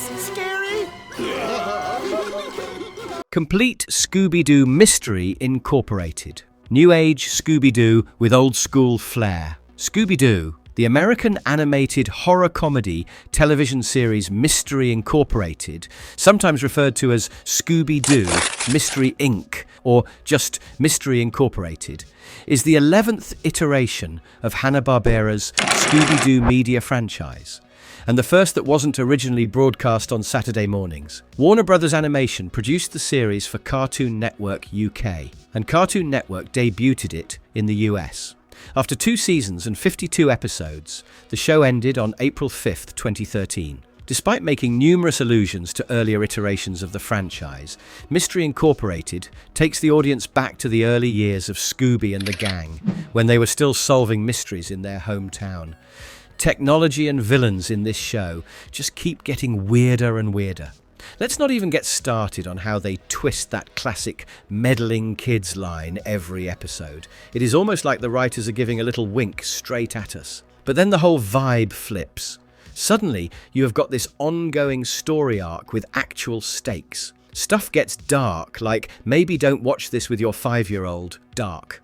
this scary? Complete Scooby-Doo Mystery Incorporated. New Age Scooby-Doo with old school flair. Scooby-Doo, the American animated horror comedy television series Mystery Incorporated, sometimes referred to as Scooby-Doo, Mystery Inc., or just Mystery Incorporated, is the 11th iteration of Hanna-Barbera's Scooby-Doo media franchise, and the first that wasn't originally broadcast on Saturday mornings. Warner Brothers Animation produced the series for Cartoon Network UK, and Cartoon Network debuted it in the US. After 2 seasons and 52 episodes, the show ended on April 5th, 2013. Despite making numerous allusions to earlier iterations of the franchise, Mystery Incorporated takes the audience back to the early years of Scooby and the gang, when they were still solving mysteries in their hometown. Technology and villains in this show just keep getting weirder and weirder. Let's not even get started on how they twist that classic meddling kids line every episode. It is almost like the writers are giving a little wink straight at us. But then the whole vibe flips. Suddenly, you have got this ongoing story arc with actual stakes. Stuff gets dark, like maybe don't watch this with your 5-year-old dark.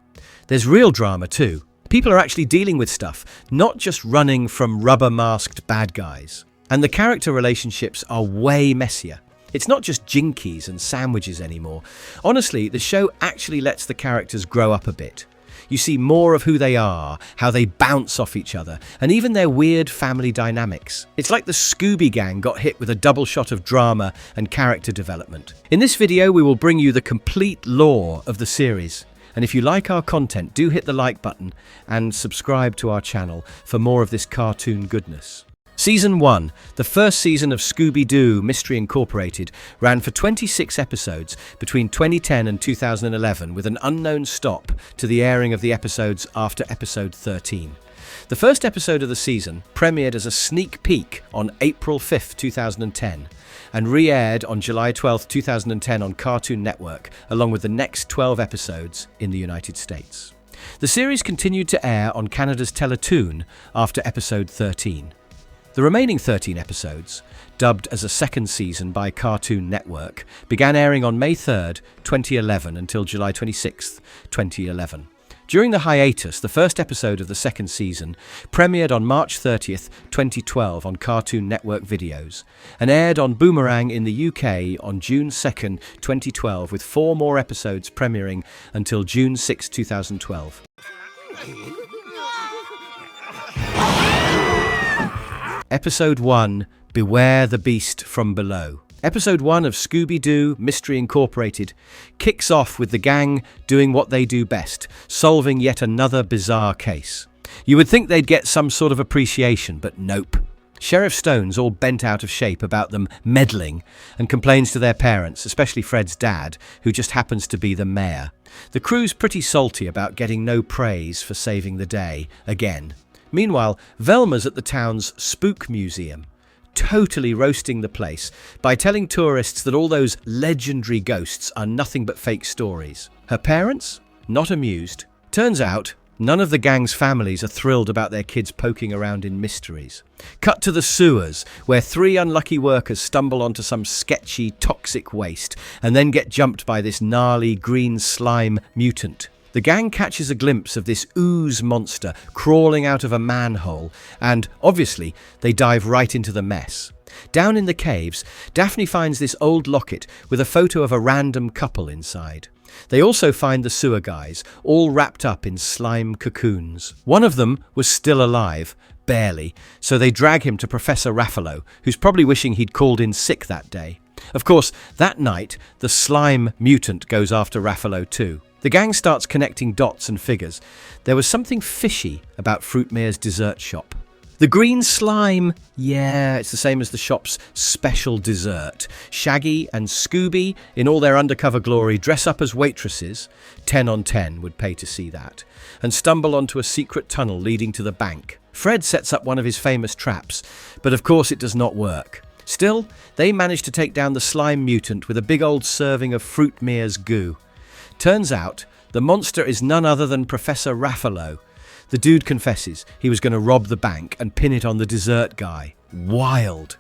There's real drama too. People are actually dealing with stuff, not just running from rubber-masked bad guys. And the character relationships are way messier. It's not just jinkies and sandwiches anymore. Honestly, the show actually lets the characters grow up a bit. You see more of who they are, how they bounce off each other, and even their weird family dynamics. It's like the Scooby Gang got hit with a double shot of drama and character development. In this video, we will bring you the complete lore of the series. And if you like our content, do hit the like button and subscribe to our channel for more of this cartoon goodness. Season 1, the first season of Scooby-Doo Mystery Incorporated, ran for 26 episodes between 2010 and 2011 with an unknown stop to the airing of the episodes after episode 13. The first episode of the season premiered as a sneak peek on April 5th, 2010 and re-aired on July 12th, 2010 on Cartoon Network, along with the next 12 episodes in the United States. The series continued to air on Canada's Teletoon after episode 13. The remaining 13 episodes, dubbed as a second season by Cartoon Network, began airing on May 3rd, 2011 until July 26th, 2011. During the hiatus, the first episode of the second season premiered on March 30th, 2012 on Cartoon Network Videos and aired on Boomerang in the UK on June 2nd, 2012, with 4 more episodes premiering until June 6, 2012. Episode 1, Beware the Beast from Below. Episode 1 of Scooby-Doo Mystery Incorporated kicks off with the gang doing what they do best, solving yet another bizarre case. You would think they'd get some sort of appreciation, but nope. Sheriff Stone's all bent out of shape about them meddling and complains to their parents, especially Fred's dad, who just happens to be the mayor. The crew's pretty salty about getting no praise for saving the day, again. Meanwhile, Velma's at the town's Spook Museum, totally roasting the place by telling tourists that all those legendary ghosts are nothing but fake stories. Her parents? Not amused. Turns out, none of the gang's families are thrilled about their kids poking around in mysteries. Cut to the sewers, where 3 unlucky workers stumble onto some sketchy, toxic waste and then get jumped by this gnarly green slime mutant. The gang catches a glimpse of this ooze monster crawling out of a manhole, and, obviously, they dive right into the mess. Down in the caves, Daphne finds this old locket with a photo of a random couple inside. They also find the sewer guys, all wrapped up in slime cocoons. One of them was still alive, barely, so they drag him to Professor Raffalo, who's probably wishing he'd called in sick that day. Of course, that night, the slime mutant goes after Raffalo too. The gang starts connecting dots and figures. There was something fishy about Fruitmare's dessert shop. The green slime, yeah, it's the same as the shop's special dessert. Shaggy and Scooby, in all their undercover glory, dress up as waitresses, 10 on 10 would pay to see that, and stumble onto a secret tunnel leading to the bank. Fred sets up one of his famous traps, but of course it does not work. Still, they manage to take down the slime mutant with a big old serving of Fruitmare's goo. Turns out, the monster is none other than Professor Raffalo. The dude confesses he was going to rob the bank and pin it on the dessert guy. Wild.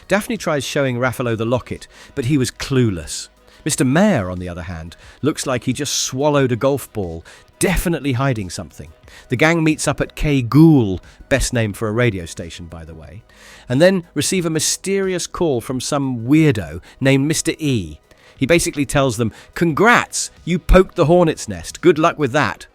Daphne tries showing Raphael the locket, but he was clueless. Mr. Mayor, on the other hand, looks like he just swallowed a golf ball, definitely hiding something. The gang meets up at K Ghoul, best name for a radio station, by the way, and then receive a mysterious call from some weirdo named Mr. E. He basically tells them, "Congrats, you poked the hornet's nest. Good luck with that."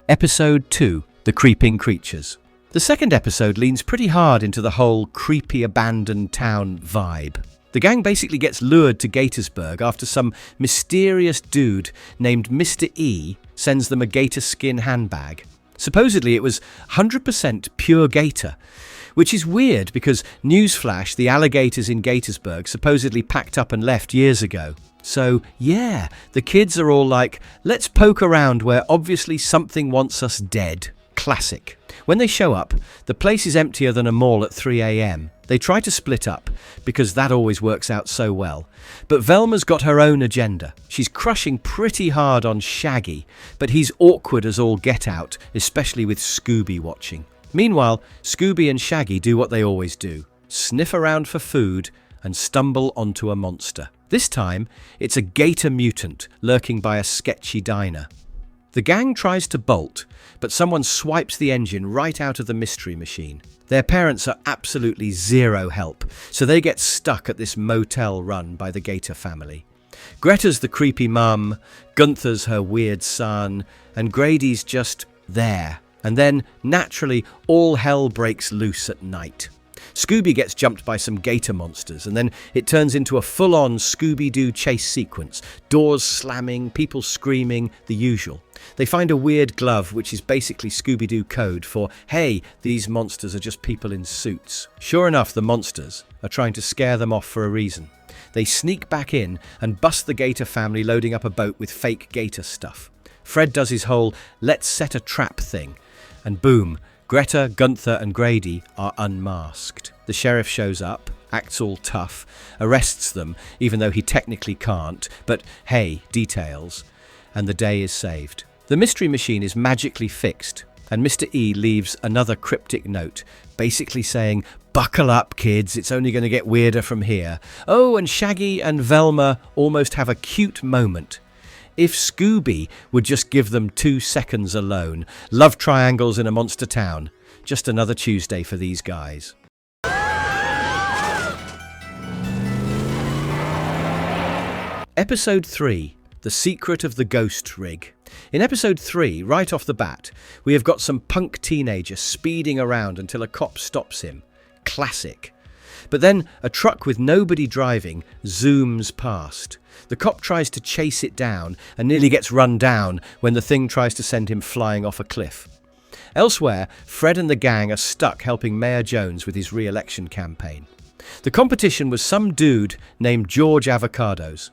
Episode 2, The Creeping Creatures. The second episode leans pretty hard into the whole creepy abandoned town vibe. The gang basically gets lured to Gatorsburg after some mysterious dude named Mr. E sends them a gator skin handbag. Supposedly it was 100% pure gator, which is weird because, newsflash, the alligators in Gatorsburg supposedly packed up and left years ago. So, yeah, the kids are all like, let's poke around where obviously something wants us dead. Classic. When they show up, the place is emptier than a mall at 3 a.m. They try to split up, because that always works out so well. But Velma's got her own agenda. She's crushing pretty hard on Shaggy, but he's awkward as all get out, especially with Scooby watching. Meanwhile, Scooby and Shaggy do what they always do, sniff around for food and stumble onto a monster. This time, it's a gator mutant lurking by a sketchy diner. The gang tries to bolt, but someone swipes the engine right out of the mystery machine. Their parents are absolutely zero help, so they get stuck at this motel run by the Gator family. Greta's the creepy mum, Gunther's her weird son, and Grady's just there. And then, naturally, all hell breaks loose at night. Scooby gets jumped by some gator monsters, and then it turns into a full-on Scooby-Doo chase sequence. Doors slamming, people screaming, the usual. They find a weird glove, which is basically Scooby-Doo code for, hey, these monsters are just people in suits. Sure enough, the monsters are trying to scare them off for a reason. They sneak back in and bust the Gator family loading up a boat with fake gator stuff. Fred does his whole let's set a trap thing, and boom, Greta, Gunther and Grady are unmasked. The sheriff shows up, acts all tough, arrests them, even though he technically can't, but hey, details, and the day is saved. The mystery machine is magically fixed, and Mr. E leaves another cryptic note, basically saying, buckle up kids, it's only going to get weirder from here. Oh, and Shaggy and Velma almost have a cute moment. If Scooby would just give them 2 seconds alone. Love triangles in a monster town. Just another Tuesday for these guys. Episode 3, The Secret of the Ghost Rig. In episode 3, right off the bat, we have got some punk teenager speeding around until a cop stops him. Classic. But then a truck with nobody driving zooms past. The cop tries to chase it down and nearly gets run down when the thing tries to send him flying off a cliff. Elsewhere, Fred and the gang are stuck helping Mayor Jones with his re-election campaign. The competition was some dude named George Avocados.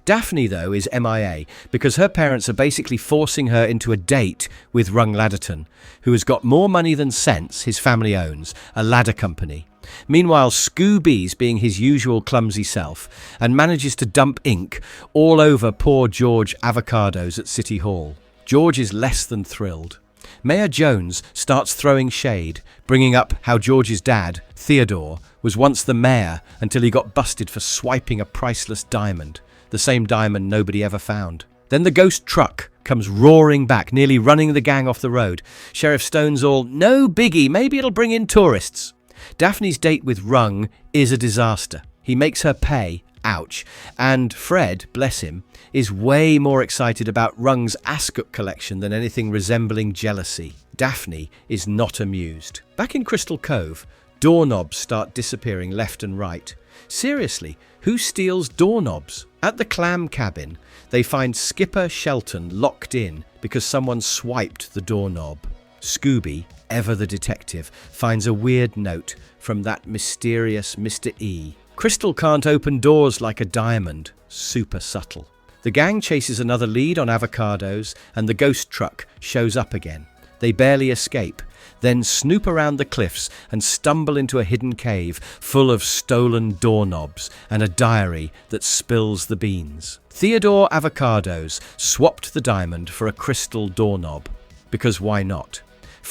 Daphne, though, is MIA because her parents are basically forcing her into a date with Rung Ladderton, who has got more money than sense his family owns, a ladder company. Meanwhile, Scooby's being his usual clumsy self and manages to dump ink all over poor George Avocados at City Hall. George is less than thrilled. Mayor Jones starts throwing shade, bringing up how George's dad, Theodore, was once the mayor until he got busted for swiping a priceless diamond, the same diamond nobody ever found. Then the ghost truck comes roaring back, nearly running the gang off the road. Sheriff Stone's all, no biggie, maybe it'll bring in tourists. Daphne's date with Rung is a disaster. He makes her pay, ouch, and Fred, bless him, is way more excited about Rung's Ascot collection than anything resembling jealousy. Daphne is not amused. Back in Crystal Cove, doorknobs start disappearing left and right. Seriously, who steals doorknobs? At the clam cabin, they find Skipper Shelton locked in because someone swiped the doorknob. Scooby, ever the detective, finds a weird note from that mysterious Mr. E. Crystal can't open doors like a diamond. Super subtle. The gang chases another lead on Avocados, and the ghost truck shows up again. They barely escape, then snoop around the cliffs and stumble into a hidden cave full of stolen doorknobs and a diary that spills the beans. Theodore Avocados swapped the diamond for a crystal doorknob. Because why not?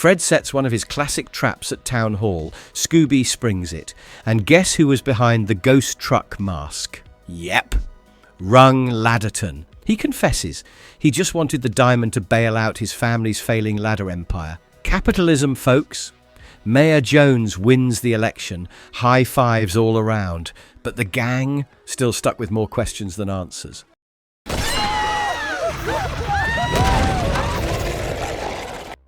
Fred sets one of his classic traps at Town Hall. Scooby springs it. And guess who was behind the ghost truck mask? Yep, Rung Ladderton. He confesses he just wanted the diamond to bail out his family's failing ladder empire. Capitalism, folks. Mayor Jones wins the election. High fives all around. But the gang still stuck with more questions than answers.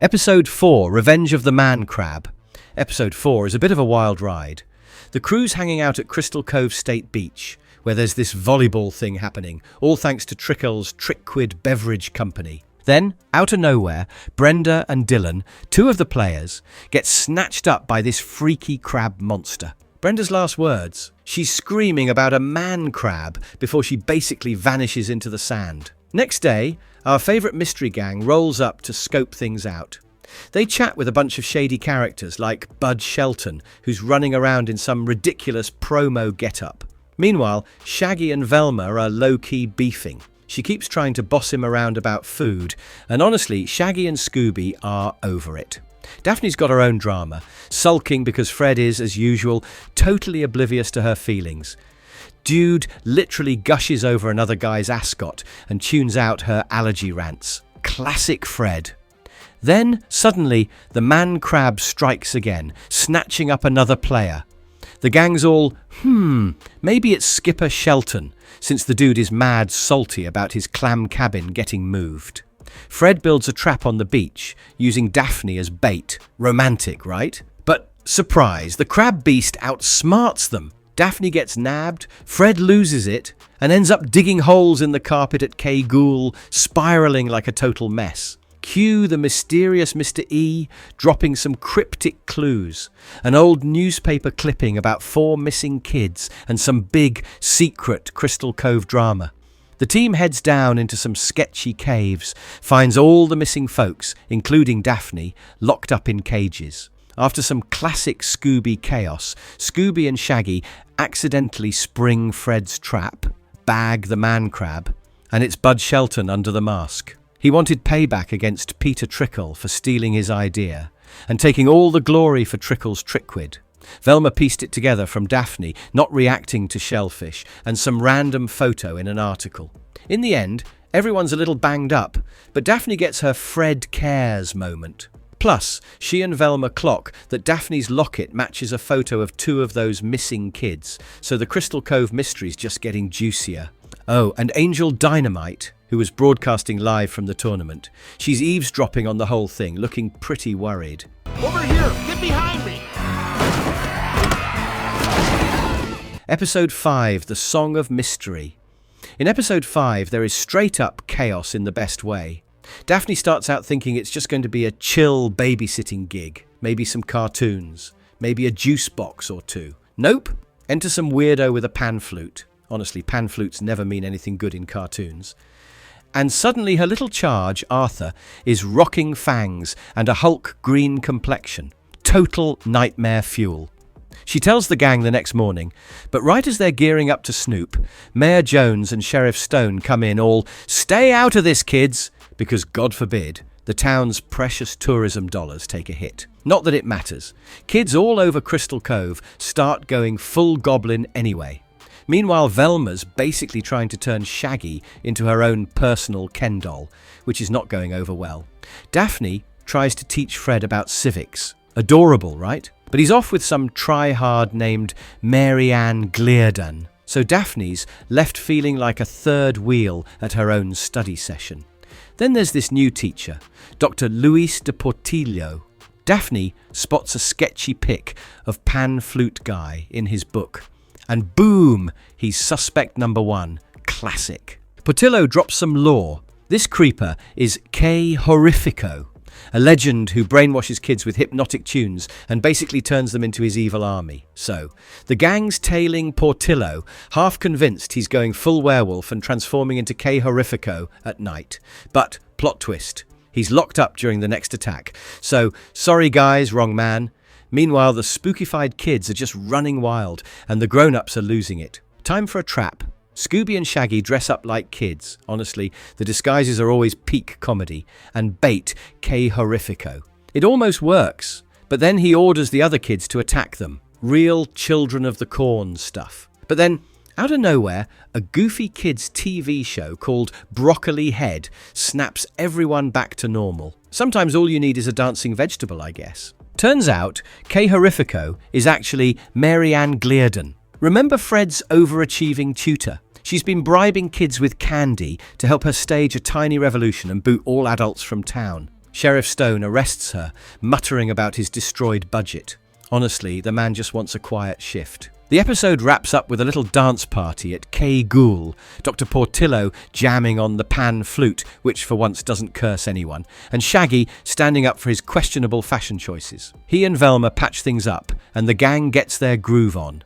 Episode 4, Revenge of the Man Crab. Episode 4 is a bit of a wild ride. The crew's hanging out at Crystal Cove State Beach, where there's this volleyball thing happening, all thanks to Trickle's Trickquid Beverage Company. Then, out of nowhere, Brenda and Dylan, two of the players, get snatched up by this freaky crab monster. Brenda's last words, she's screaming about a man crab before she basically vanishes into the sand. Next day, our favourite mystery gang rolls up to scope things out. They chat with a bunch of shady characters like Bud Shelton, who's running around in some ridiculous promo getup. Meanwhile, Shaggy and Velma are low-key beefing. She keeps trying to boss him around about food, and honestly, Shaggy and Scooby are over it. Daphne's got her own drama, sulking because Fred is, as usual, totally oblivious to her feelings. Dude literally gushes over another guy's ascot and tunes out her allergy rants. Classic Fred. Then, suddenly, the man crab strikes again, snatching up another player. The gang's all, maybe it's Skipper Shelton, since the dude is mad salty about his clam cabin getting moved. Fred builds a trap on the beach, using Daphne as bait. Romantic, right? But, surprise, the crab beast outsmarts them. Daphne gets nabbed, Fred loses it, and ends up digging holes in the carpet at K. Ghoul, spiralling like a total mess. Cue the mysterious Mr. E dropping some cryptic clues, an old newspaper clipping about 4 missing kids, and some big, secret Crystal Cove drama. The team heads down into some sketchy caves, finds all the missing folks, including Daphne, locked up in cages. After some classic Scooby chaos, Scooby and Shaggy accidentally spring Fred's trap, bag the man crab, and it's Bud Shelton under the mask. He wanted payback against Peter Trickle for stealing his idea, and taking all the glory for Trickle's Trickquid. Velma pieced it together from Daphne not reacting to shellfish and some random photo in an article. In the end, everyone's a little banged up, but Daphne gets her Fred cares moment. Plus, she and Velma clock that Daphne's locket matches a photo of 2 of those missing kids, so the Crystal Cove mystery's just getting juicier. Oh, and Angel Dynamite, who was broadcasting live from the tournament. She's eavesdropping on the whole thing, looking pretty worried. Over here! Get behind me! Episode 5, The Song of Mystery. In Episode 5, there is straight-up chaos in the best way. Daphne starts out thinking it's just going to be a chill babysitting gig, maybe some cartoons, maybe a juice box or 2. Nope. Enter some weirdo with a pan flute. Honestly, pan flutes never mean anything good in cartoons. And suddenly her little charge, Arthur, is rocking fangs and a Hulk green complexion. Total nightmare fuel. She tells the gang the next morning, but right as they're gearing up to snoop, Mayor Jones and Sheriff Stone come in all, "Stay out of this, kids!" because, God forbid, the town's precious tourism dollars take a hit. Not that it matters. Kids all over Crystal Cove start going full goblin anyway. Meanwhile, Velma's basically trying to turn Shaggy into her own personal Ken doll, which is not going over well. Daphne tries to teach Fred about civics. Adorable, right? But he's off with some try-hard named Mary Ann Gleardon. So Daphne's left feeling like a third wheel at her own study session. Then there's this new teacher, Dr. Luis de Portillo. Daphne spots a sketchy pic of Pan Flute Guy in his book. And boom, he's suspect number 1. Classic. Portillo drops some lore. This creeper is K. Horrifico, a legend who brainwashes kids with hypnotic tunes and basically turns them into his evil army. So, the gang's tailing Portillo, half convinced he's going full werewolf and transforming into K. Horrifico at night. But, plot twist, he's locked up during the next attack. So, sorry guys, wrong man. Meanwhile, the spookified kids are just running wild, and the grown-ups are losing it. Time for a trap. Scooby and Shaggy dress up like kids. Honestly, the disguises are always peak comedy. And bait K. Horrifico. It almost works, but then he orders the other kids to attack them. Real Children of the Corn stuff. But then, out of nowhere, a goofy kids' TV show called Broccoli Head snaps everyone back to normal. Sometimes all you need is a dancing vegetable, I guess. Turns out, K Horrifico is actually Mary Ann Glearden. Remember Fred's overachieving tutor? She's been bribing kids with candy to help her stage a tiny revolution and boot all adults from town. Sheriff Stone arrests her, muttering about his destroyed budget. Honestly, the man just wants a quiet shift. The episode wraps up with a little dance party at K Ghoul, Dr. Portillo jamming on the pan flute, which for once doesn't curse anyone, and Shaggy standing up for his questionable fashion choices. He and Velma patch things up, and the gang gets their groove on.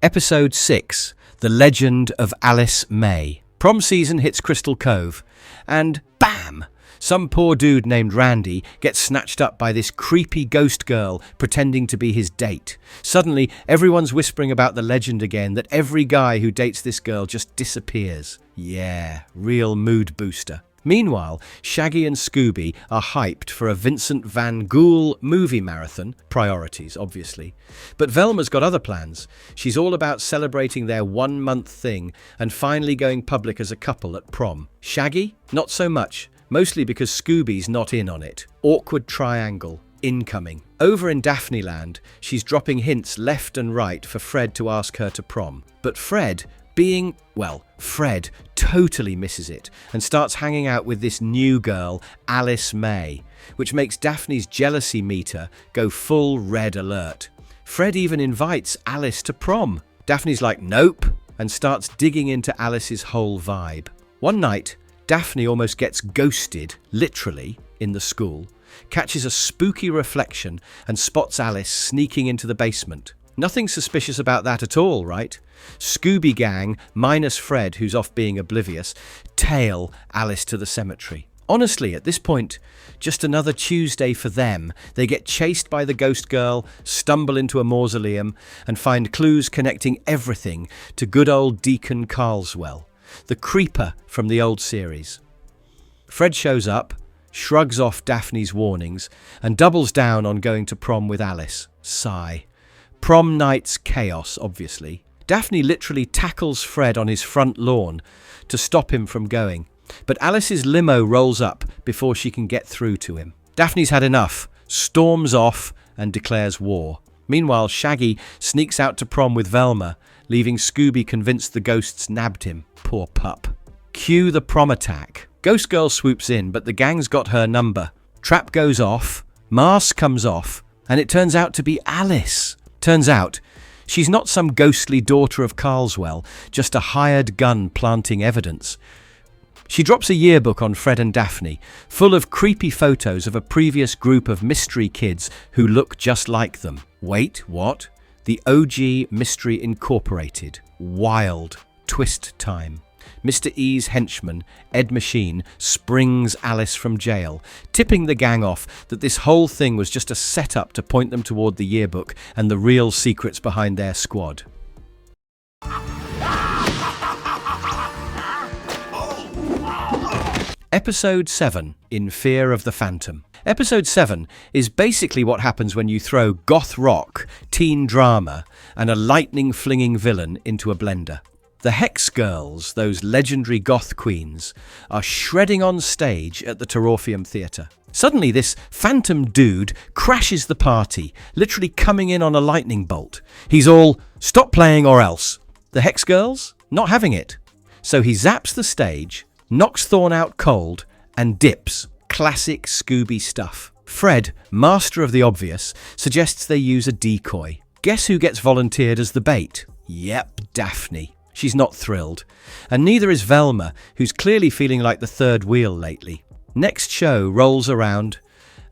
Episode 6, The Legend of Alice May. Prom season hits Crystal Cove, and BAM! Some poor dude named Randy gets snatched up by this creepy ghost girl pretending to be his date. Suddenly, everyone's whispering about the legend again that every guy who dates this girl just disappears. Yeah, real mood booster. Meanwhile, Shaggy and Scooby are hyped for a Vincent Van Gogh movie marathon. Priorities, obviously. But Velma's got other plans. She's all about celebrating their 1 month thing and finally going public as a couple at prom. Shaggy? Not so much. Mostly because Scooby's not in on it. Awkward triangle. Incoming. Over in Daphne Land, she's dropping hints left and right for Fred to ask her to prom. But Fred, Fred totally misses it and starts hanging out with this new girl, Alice May, which makes Daphne's jealousy meter go full red alert. Fred even invites Alice to prom. Daphne's like, nope, and starts digging into Alice's whole vibe. One night, Daphne almost gets ghosted, literally, in the school, catches a spooky reflection and spots Alice sneaking into the basement. Nothing suspicious about that at all, right? Scooby Gang, minus Fred, who's off being oblivious, tail Alice to the cemetery. Honestly, at this point, just another Tuesday for them. They get chased by the ghost girl, stumble into a mausoleum, and find clues connecting everything to good old Deacon Carlswell, the creeper from the old series. Fred shows up, shrugs off Daphne's warnings, and doubles down on going to prom with Alice. Sigh. Prom night's chaos, obviously. Daphne literally tackles Fred on his front lawn to stop him from going, but Alice's limo rolls up before she can get through to him. Daphne's had enough, storms off, and declares war. Meanwhile, Shaggy sneaks out to prom with Velma, leaving Scooby convinced the ghosts nabbed him. Poor pup. Cue the prom attack. Ghost Girl swoops in, but the gang's got her number. Trap goes off, mask comes off, and it turns out to be Alice. Turns out, she's not some ghostly daughter of Carlswell, just a hired gun planting evidence. She drops a yearbook on Fred and Daphne, full of creepy photos of a previous group of mystery kids who look just like them. Wait, what? The OG Mystery Incorporated. Wild. Twist time. Mr. E's henchman, Ed Machine, springs Alice from jail, tipping the gang off that this whole thing was just a setup to point them toward the yearbook and the real secrets behind their squad. Episode 7, In Fear of the Phantom. Episode 7 is basically what happens when you throw goth rock, teen drama, and a lightning-flinging villain into a blender. The Hex Girls, those legendary goth queens, are shredding on stage at the Terorpheum Theatre. Suddenly, this phantom dude crashes the party, literally coming in on a lightning bolt. He's all, stop playing or else. The Hex Girls? Not having it. So he zaps the stage, knocks Thorn out cold, and dips. Classic Scooby stuff. Fred, master of the obvious, suggests they use a decoy. Guess who gets volunteered as the bait? Yep, Daphne. She's not thrilled. And neither is Velma, who's clearly feeling like the third wheel lately. Next show rolls around,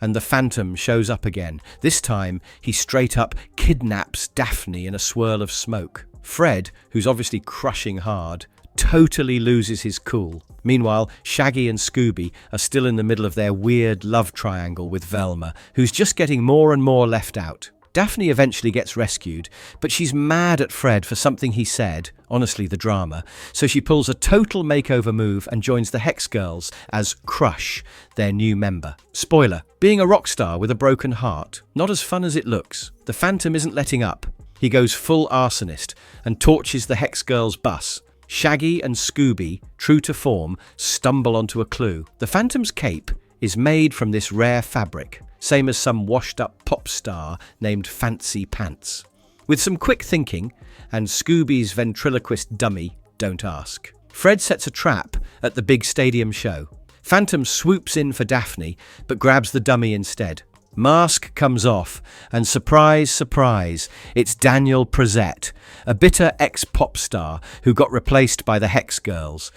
and the Phantom shows up again. This time, he straight up kidnaps Daphne in a swirl of smoke. Fred, who's obviously crushing hard, totally loses his cool. Meanwhile, Shaggy and Scooby are still in the middle of their weird love triangle with Velma, who's just getting more and more left out. Daphne eventually gets rescued, but she's mad at Fred for something he said, honestly the drama, so she pulls a total makeover move and joins the Hex Girls as Crush, their new member. Spoiler, being a rock star with a broken heart, not as fun as it looks. The Phantom isn't letting up. He goes full arsonist and torches the Hex Girls' bus. Shaggy and Scooby, true to form, stumble onto a clue. The Phantom's cape is made from this rare fabric, same as some washed-up pop star named Fancy Pants. With some quick thinking, and Scooby's ventriloquist dummy, don't ask, Fred sets a trap at the big stadium show. Phantom swoops in for Daphne, but grabs the dummy instead. Mask comes off, and surprise, surprise, it's Daniel Prezette, a bitter ex-pop star who got replaced by the Hex Girls.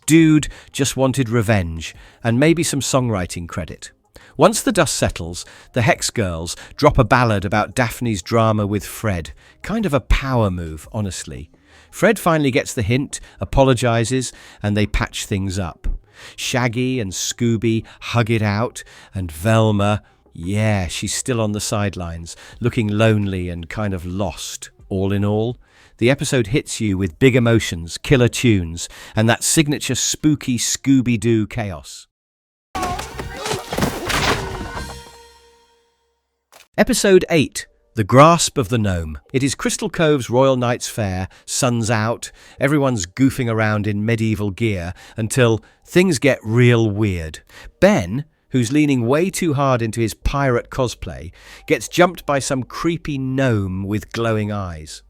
Dude just wanted revenge, and maybe some songwriting credit. Once the dust settles, the Hex Girls drop a ballad about Daphne's drama with Fred. Kind of a power move, honestly. Fred finally gets the hint, apologizes, and they patch things up. Shaggy and Scooby hug it out, and Velma, yeah, she's still on the sidelines, looking lonely and kind of lost. All in all, the episode hits you with big emotions, killer tunes, and that signature spooky Scooby-Doo chaos. Episode 8, The Grasp of the Gnome. It is Crystal Cove's Royal Knights Fair, sun's out, everyone's goofing around in medieval gear until things get real weird. Ben, who's leaning way too hard into his pirate cosplay, gets jumped by some creepy gnome with glowing eyes.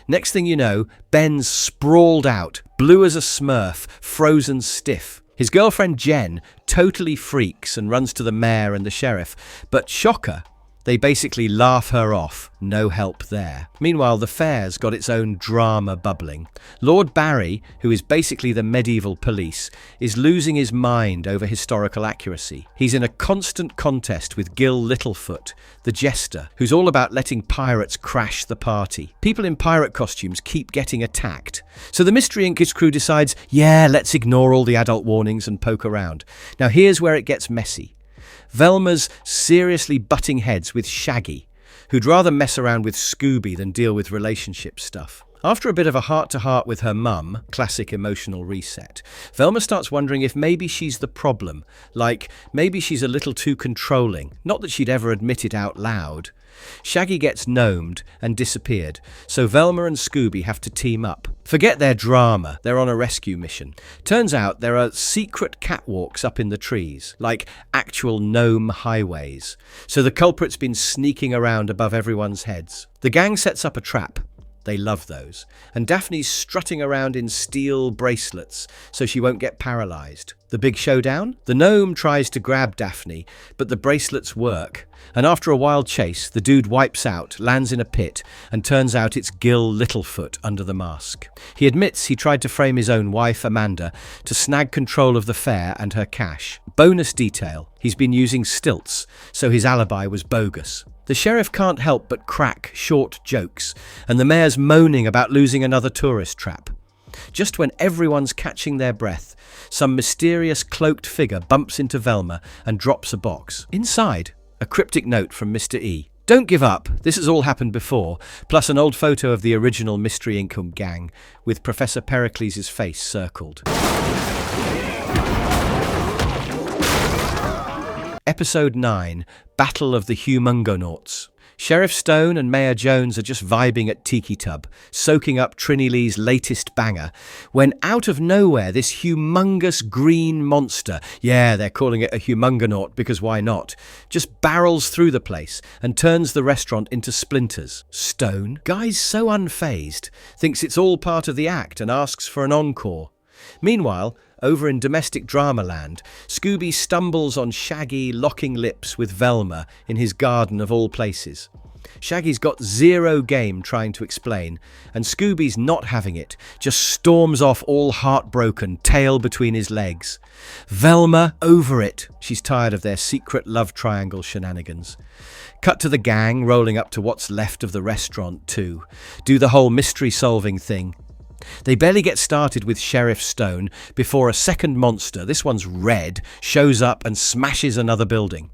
Next thing you know, Ben's sprawled out, blue as a smurf, frozen stiff. His girlfriend Jen totally freaks and runs to the mayor and the sheriff, but shocker, they basically laugh her off, no help there. Meanwhile, the fair's got its own drama bubbling. Lord Barry, who is basically the medieval police, is losing his mind over historical accuracy. He's in a constant contest with Gil Littlefoot, the jester, who's all about letting pirates crash the party. People in pirate costumes keep getting attacked. So the Mystery Inc. crew decides, yeah, let's ignore all the adult warnings and poke around. Now here's where it gets messy. Velma's seriously butting heads with Shaggy, who'd rather mess around with Scooby than deal with relationship stuff. After a bit of a heart-to-heart with her mum, classic emotional reset, Velma starts wondering if maybe she's the problem, like maybe she's a little too controlling, not that she'd ever admit it out loud. Shaggy gets gnomed and disappeared, so Velma and Scooby have to team up. Forget their drama, they're on a rescue mission. Turns out there are secret catwalks up in the trees, like actual gnome highways. So the culprit's been sneaking around above everyone's heads. The gang sets up a trap. They love those. And Daphne's strutting around in steel bracelets so she won't get paralyzed. The big showdown? The gnome tries to grab Daphne, but the bracelets work. And after a wild chase, the dude wipes out, lands in a pit, and turns out it's Gil Littlefoot under the mask. He admits he tried to frame his own wife, Amanda, to snag control of the fair and her cash. Bonus detail, he's been using stilts, so his alibi was bogus. The sheriff can't help but crack short jokes, and the mayor's moaning about losing another tourist trap. Just when everyone's catching their breath, some mysterious cloaked figure bumps into Velma and drops a box. Inside, a cryptic note from Mr. E. Don't give up, this has all happened before, plus an old photo of the original Mystery Inc. gang, with Professor Pericles' face circled. Episode 9, Battle of the Humongauts. Sheriff Stone and Mayor Jones are just vibing at Tiki Tub, soaking up Trini Lee's latest banger, when out of nowhere this humongous green monster, yeah, they're calling it a humongonaut because why not, just barrels through the place and turns the restaurant into splinters. Stone, guy's so unfazed, thinks it's all part of the act and asks for an encore. Meanwhile, over in domestic drama land, Scooby stumbles on Shaggy locking lips with Velma in his garden of all places. Shaggy's got zero game trying to explain, and Scooby's not having it, just storms off all heartbroken, tail between his legs. Velma, over it. She's tired of their secret love triangle shenanigans. Cut to the gang rolling up to what's left of the restaurant too. Do the whole mystery-solving thing. They barely get started with Sheriff Stone before a second monster, this one's red, shows up and smashes another building.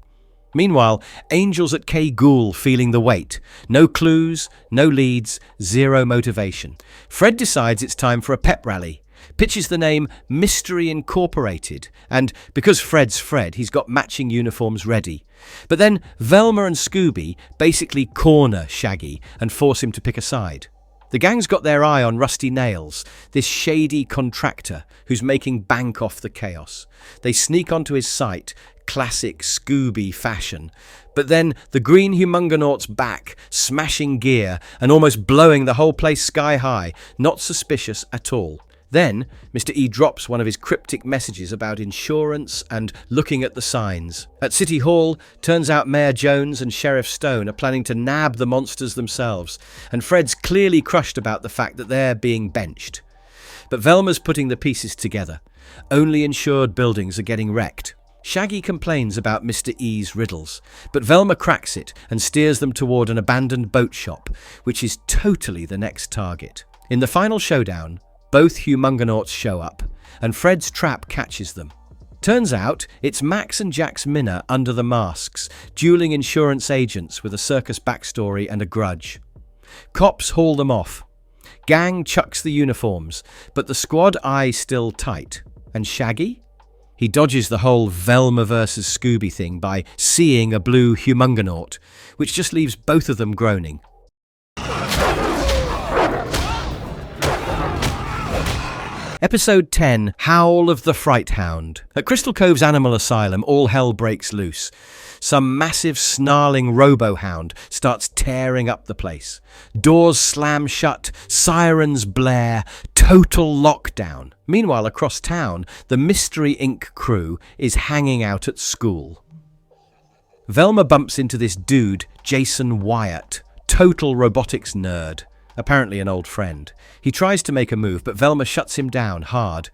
Meanwhile, Angel's at K. Ghoul feeling the weight. No clues, no leads, zero motivation. Fred decides it's time for a pep rally. Pitches the name Mystery Incorporated, and because Fred's Fred, he's got matching uniforms ready. But then Velma and Scooby basically corner Shaggy and force him to pick a side. The gang's got their eye on Rusty Nails, this shady contractor who's making bank off the chaos. They sneak onto his site, classic Scooby fashion. But then the green Humongauts back, smashing gear and almost blowing the whole place sky high, not suspicious at all. Then Mr. E drops one of his cryptic messages about insurance and looking at the signs. At City Hall, turns out Mayor Jones and Sheriff Stone are planning to nab the monsters themselves, and Fred's clearly crushed about the fact that they're being benched. But Velma's putting the pieces together. Only insured buildings are getting wrecked. Shaggy complains about Mr. E's riddles, but Velma cracks it and steers them toward an abandoned boat shop, which is totally the next target. In the final showdown, both Humongauts show up, and Fred's trap catches them. Turns out it's Max and Jax Minna under the masks, dueling insurance agents with a circus backstory and a grudge. Cops haul them off. Gang chucks the uniforms, but the squad eye still tight. And Shaggy? He dodges the whole Velma versus Scooby thing by seeing a blue Humongonaut, which just leaves both of them groaning. Episode 10, Howl of the Fright Hound. At Crystal Cove's animal asylum, all hell breaks loose. Some massive snarling robo-hound starts tearing up the place. Doors slam shut, sirens blare, total lockdown. Meanwhile, across town, the Mystery Inc. crew is hanging out at school. Velma bumps into this dude, Jason Wyatt, total robotics nerd. Apparently an old friend. He tries to make a move, but Velma shuts him down hard.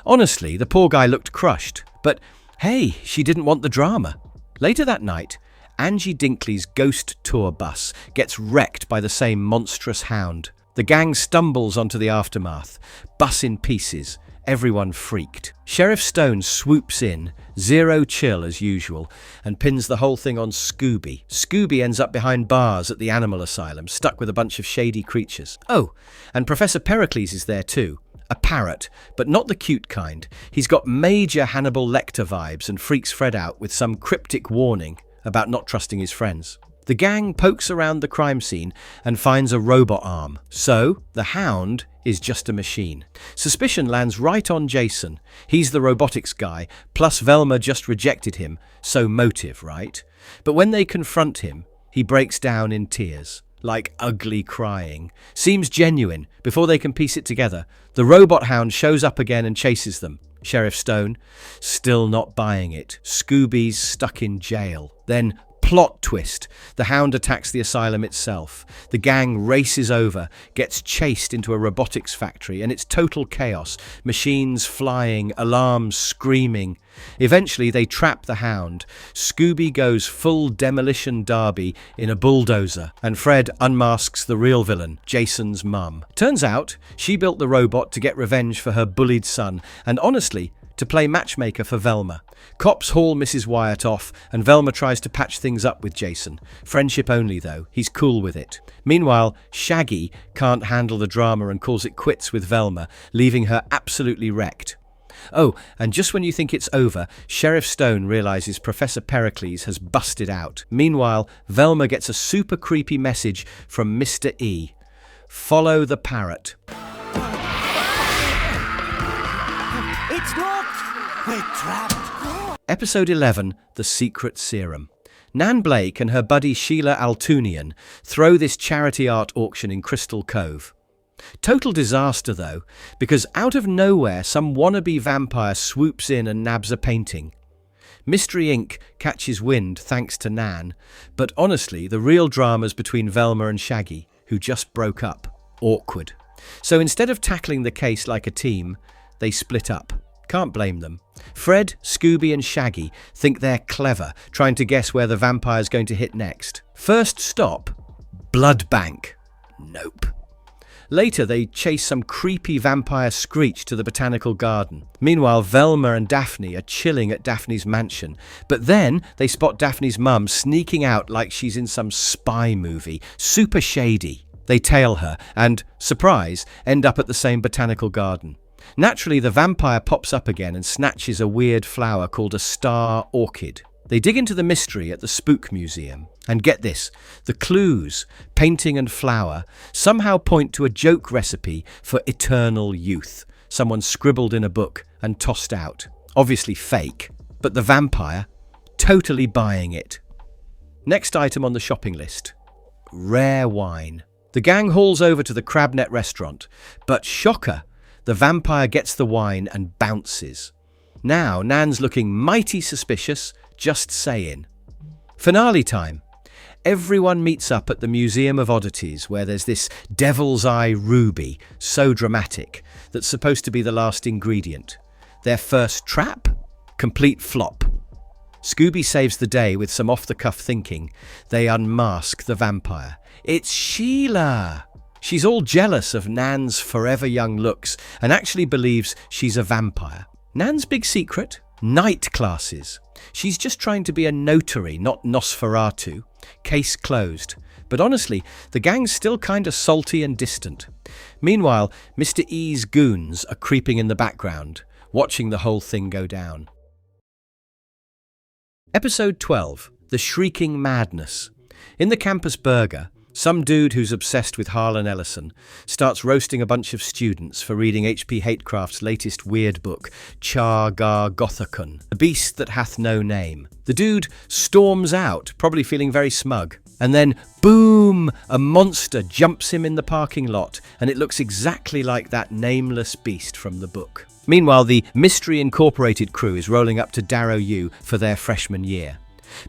Honestly, the poor guy looked crushed. But hey, she didn't want the drama. Later that night, Angie Dinkley's ghost tour bus gets wrecked by the same monstrous hound. The gang stumbles onto the aftermath, bus in pieces, everyone freaked. Sheriff Stone swoops in, zero chill as usual, and pins the whole thing on Scooby. Scooby ends up behind bars at the animal asylum, stuck with a bunch of shady creatures. Oh, and Professor Pericles is there too. A parrot, but not the cute kind. He's got major Hannibal Lecter vibes and freaks Fred out with some cryptic warning about not trusting his friends. The gang pokes around the crime scene and finds a robot arm. So, the Hound is just a machine. Suspicion lands right on Jason. He's the robotics guy, plus Velma just rejected him, so motive, right? But when they confront him, he breaks down in tears, like ugly crying. Seems genuine. Before they can piece it together, the robot hound shows up again and chases them. Sheriff Stone, still not buying it. Scooby's stuck in jail. Then, plot twist. The Hound attacks the asylum itself. The gang races over, gets chased into a robotics factory, and it's total chaos. Machines flying, alarms screaming. Eventually, they trap the Hound. Scooby goes full demolition derby in a bulldozer, and Fred unmasks the real villain, Jason's mum. Turns out, she built the robot to get revenge for her bullied son, and honestly, to play matchmaker for Velma. Cops haul Mrs. Wyatt off, and Velma tries to patch things up with Jason. Friendship only, though. He's cool with it. Meanwhile, Shaggy can't handle the drama and calls it quits with Velma, leaving her absolutely wrecked. Oh, and just when you think it's over, Sheriff Stone realizes Professor Pericles has busted out. Meanwhile, Velma gets a super creepy message from Mr. E. Follow the parrot. It's locked! We're trapped! Episode 11, The Secret Serum. Nan Blake and her buddy Sheila Altunian throw this charity art auction in Crystal Cove. Total disaster though, because out of nowhere some wannabe vampire swoops in and nabs a painting. Mystery Inc. catches wind thanks to Nan, but honestly the real drama's between Velma and Shaggy, who just broke up. Awkward. So instead of tackling the case like a team, they split up. Can't blame them. Fred, Scooby and Shaggy think they're clever, trying to guess where the vampire's going to hit next. First stop, Blood Bank. Nope. Later, they chase some creepy vampire Screech to the botanical garden. Meanwhile, Velma and Daphne are chilling at Daphne's mansion. But then they spot Daphne's mum sneaking out like she's in some spy movie. Super shady. They tail her and, surprise, end up at the same botanical garden. Naturally, the vampire pops up again and snatches a weird flower called a star orchid. They dig into the mystery at the Spook Museum. And get this, the clues, painting and flower, somehow point to a joke recipe for eternal youth. Someone scribbled in a book and tossed out. Obviously fake, but the vampire, totally buying it. Next item on the shopping list, rare wine. The gang hauls over to the Crabnet restaurant, but shocker, the vampire gets the wine and bounces. Now, Nan's looking mighty suspicious, just saying. Finale time. Everyone meets up at the Museum of Oddities, where there's this devil's eye ruby, so dramatic, that's supposed to be the last ingredient. Their first trap? Complete flop. Scooby saves the day with some off-the-cuff thinking. They unmask the vampire. It's Sheila! She's all jealous of Nan's forever young looks and actually believes she's a vampire. Nan's big secret? Night classes. She's just trying to be a notary, not Nosferatu. Case closed. But honestly, the gang's still kinda salty and distant. Meanwhile, Mr. E's goons are creeping in the background, watching the whole thing go down. Episode 12. The Shrieking Madness. In the campus burger, some dude who's obsessed with Howl and Ellison starts roasting a bunch of students for reading H.P. Hatecraft's latest weird book, Char Gar Gothakun, The Beast That Hath No Name. The dude storms out, probably feeling very smug. And then, boom! A monster jumps him in the parking lot, and it looks exactly like that nameless beast from the book. Meanwhile, the Mystery Incorporated crew is rolling up to Darrow U for their freshman year.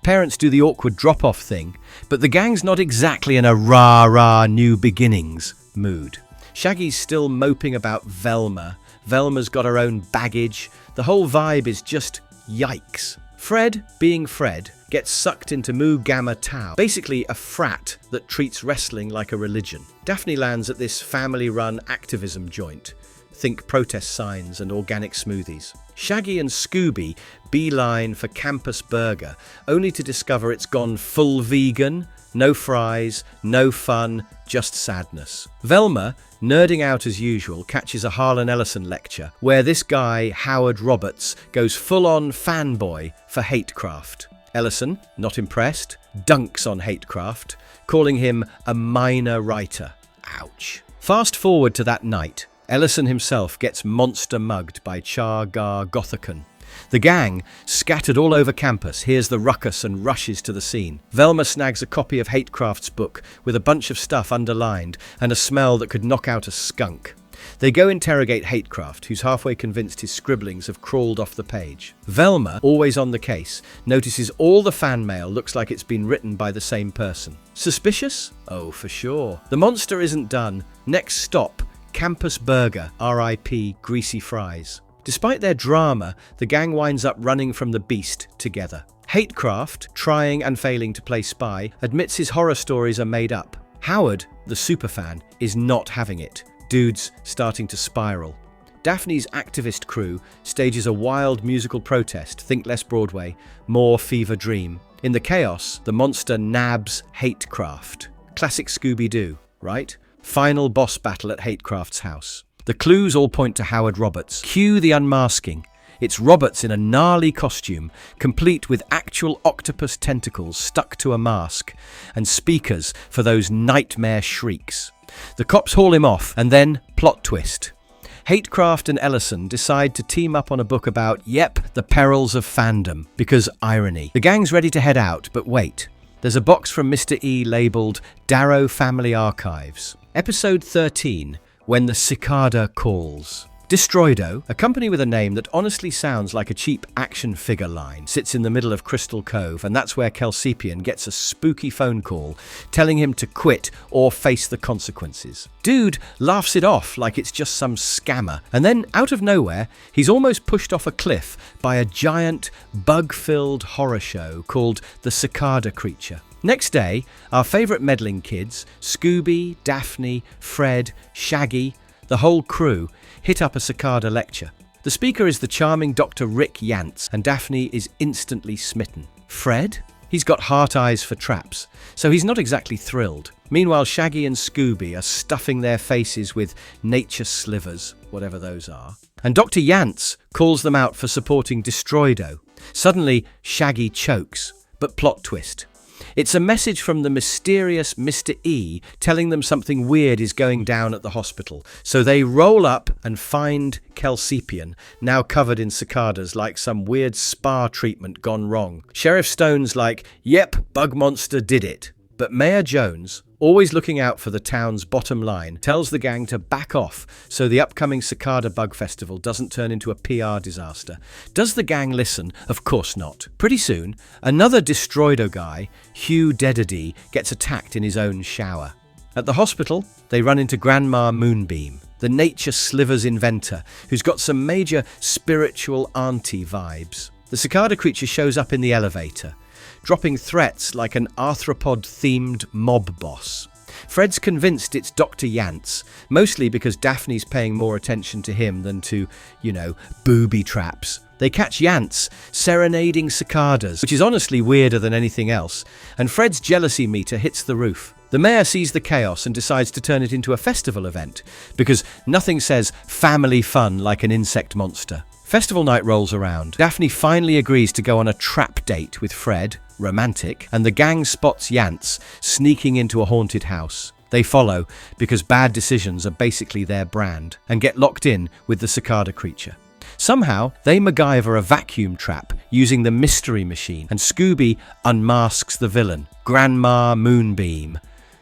Parents do the awkward drop-off thing, but the gang's not exactly in a rah-rah new beginnings mood. Shaggy's still moping about Velma. Velma's got her own baggage. The whole vibe is just yikes. Fred, being Fred, gets sucked into Mu Gamma Tau, basically a frat that treats wrestling like a religion. Daphne lands at this family-run activism joint. Think protest signs and organic smoothies. Shaggy and Scooby beeline for Campus Burger, only to discover it's gone full vegan, no fries, no fun, just sadness. Velma, nerding out as usual, catches a Harlan Ellison lecture, where this guy, Howard Roberts, goes full-on fanboy for Hatecraft. Ellison, not impressed, dunks on Hatecraft, calling him a minor writer. Ouch. Fast forward to that night. Ellison himself gets monster mugged by Char Gar Gothakun. The gang, scattered all over campus, hears the ruckus and rushes to the scene. Velma snags a copy of Hatecraft's book with a bunch of stuff underlined and a smell that could knock out a skunk. They go interrogate Hatecraft, who's halfway convinced his scribblings have crawled off the page. Velma, always on the case, notices all the fan mail looks like it's been written by the same person. Suspicious? Oh, for sure. The monster isn't done. Next stop, Campus Burger, R.I.P. Greasy Fries. Despite their drama, the gang winds up running from the beast together. Hatecraft, trying and failing to play spy, admits his horror stories are made up. Howard, the superfan, is not having it. Dude's starting to spiral. Daphne's activist crew stages a wild musical protest, think less Broadway, more Fever Dream. In the chaos, the monster nabs Hatecraft. Classic Scooby-Doo, right? Final boss battle at Hatecraft's house. The clues all point to Howard Roberts. Cue the unmasking. It's Roberts in a gnarly costume, complete with actual octopus tentacles stuck to a mask, and speakers for those nightmare shrieks. The cops haul him off, and then, plot twist. Hatecraft and Ellison decide to team up on a book about, the perils of fandom, because irony. The gang's ready to head out, but wait. There's a box from Mr. E labelled Darrow Family Archives. Episode 13, When the Cicada Calls. Destroido, a company with a name that honestly sounds like a cheap action figure line, sits in the middle of Crystal Cove, and that's where Kelsepian gets a spooky phone call telling him to quit or face the consequences. Dude laughs it off like it's just some scammer, and then out of nowhere, he's almost pushed off a cliff by a giant, bug-filled horror show called The Cicada Creature. Next day, our favourite meddling kids, Scooby, Daphne, Fred, Shaggy, the whole crew, hit up a Cicada lecture. The speaker is the charming Dr. Rick Yance, and Daphne is instantly smitten. Fred? He's got heart eyes for traps, so he's not exactly thrilled. Meanwhile, Shaggy and Scooby are stuffing their faces with nature slivers, whatever those are. And Dr. Yance calls them out for supporting Destroido. Suddenly, Shaggy chokes, but plot twist. It's a message from the mysterious Mr. E telling them something weird is going down at the hospital. So they roll up and find Kelsepian, now covered in cicadas like some weird spa treatment gone wrong. Sheriff Stone's like, yep, Bug Monster did it. But Mayor Jones, always looking out for the town's bottom line, tells the gang to back off so the upcoming Cicada Bug Festival doesn't turn into a PR disaster. Does the gang listen? Of course not. Pretty soon, another Destroido guy, Hugh Dedady, gets attacked in his own shower. At the hospital, they run into Grandma Moonbeam, the nature slivers inventor, who's got some major spiritual auntie vibes. The Cicada Creature shows up in the elevator, dropping threats like an arthropod-themed mob boss. Fred's convinced it's Dr. Yance, mostly because Daphne's paying more attention to him than to, booby traps. They catch Yance serenading cicadas, which is honestly weirder than anything else, and Fred's jealousy meter hits the roof. The mayor sees the chaos and decides to turn it into a festival event, because nothing says family fun like an insect monster. Festival night rolls around. Daphne finally agrees to go on a trap date with Fred, romantic, and the gang spots Yance sneaking into a haunted house. They follow because bad decisions are basically their brand and get locked in with the Cicada Creature. Somehow, they MacGyver a vacuum trap using the mystery machine, and Scooby unmasks the villain, Grandma Moonbeam.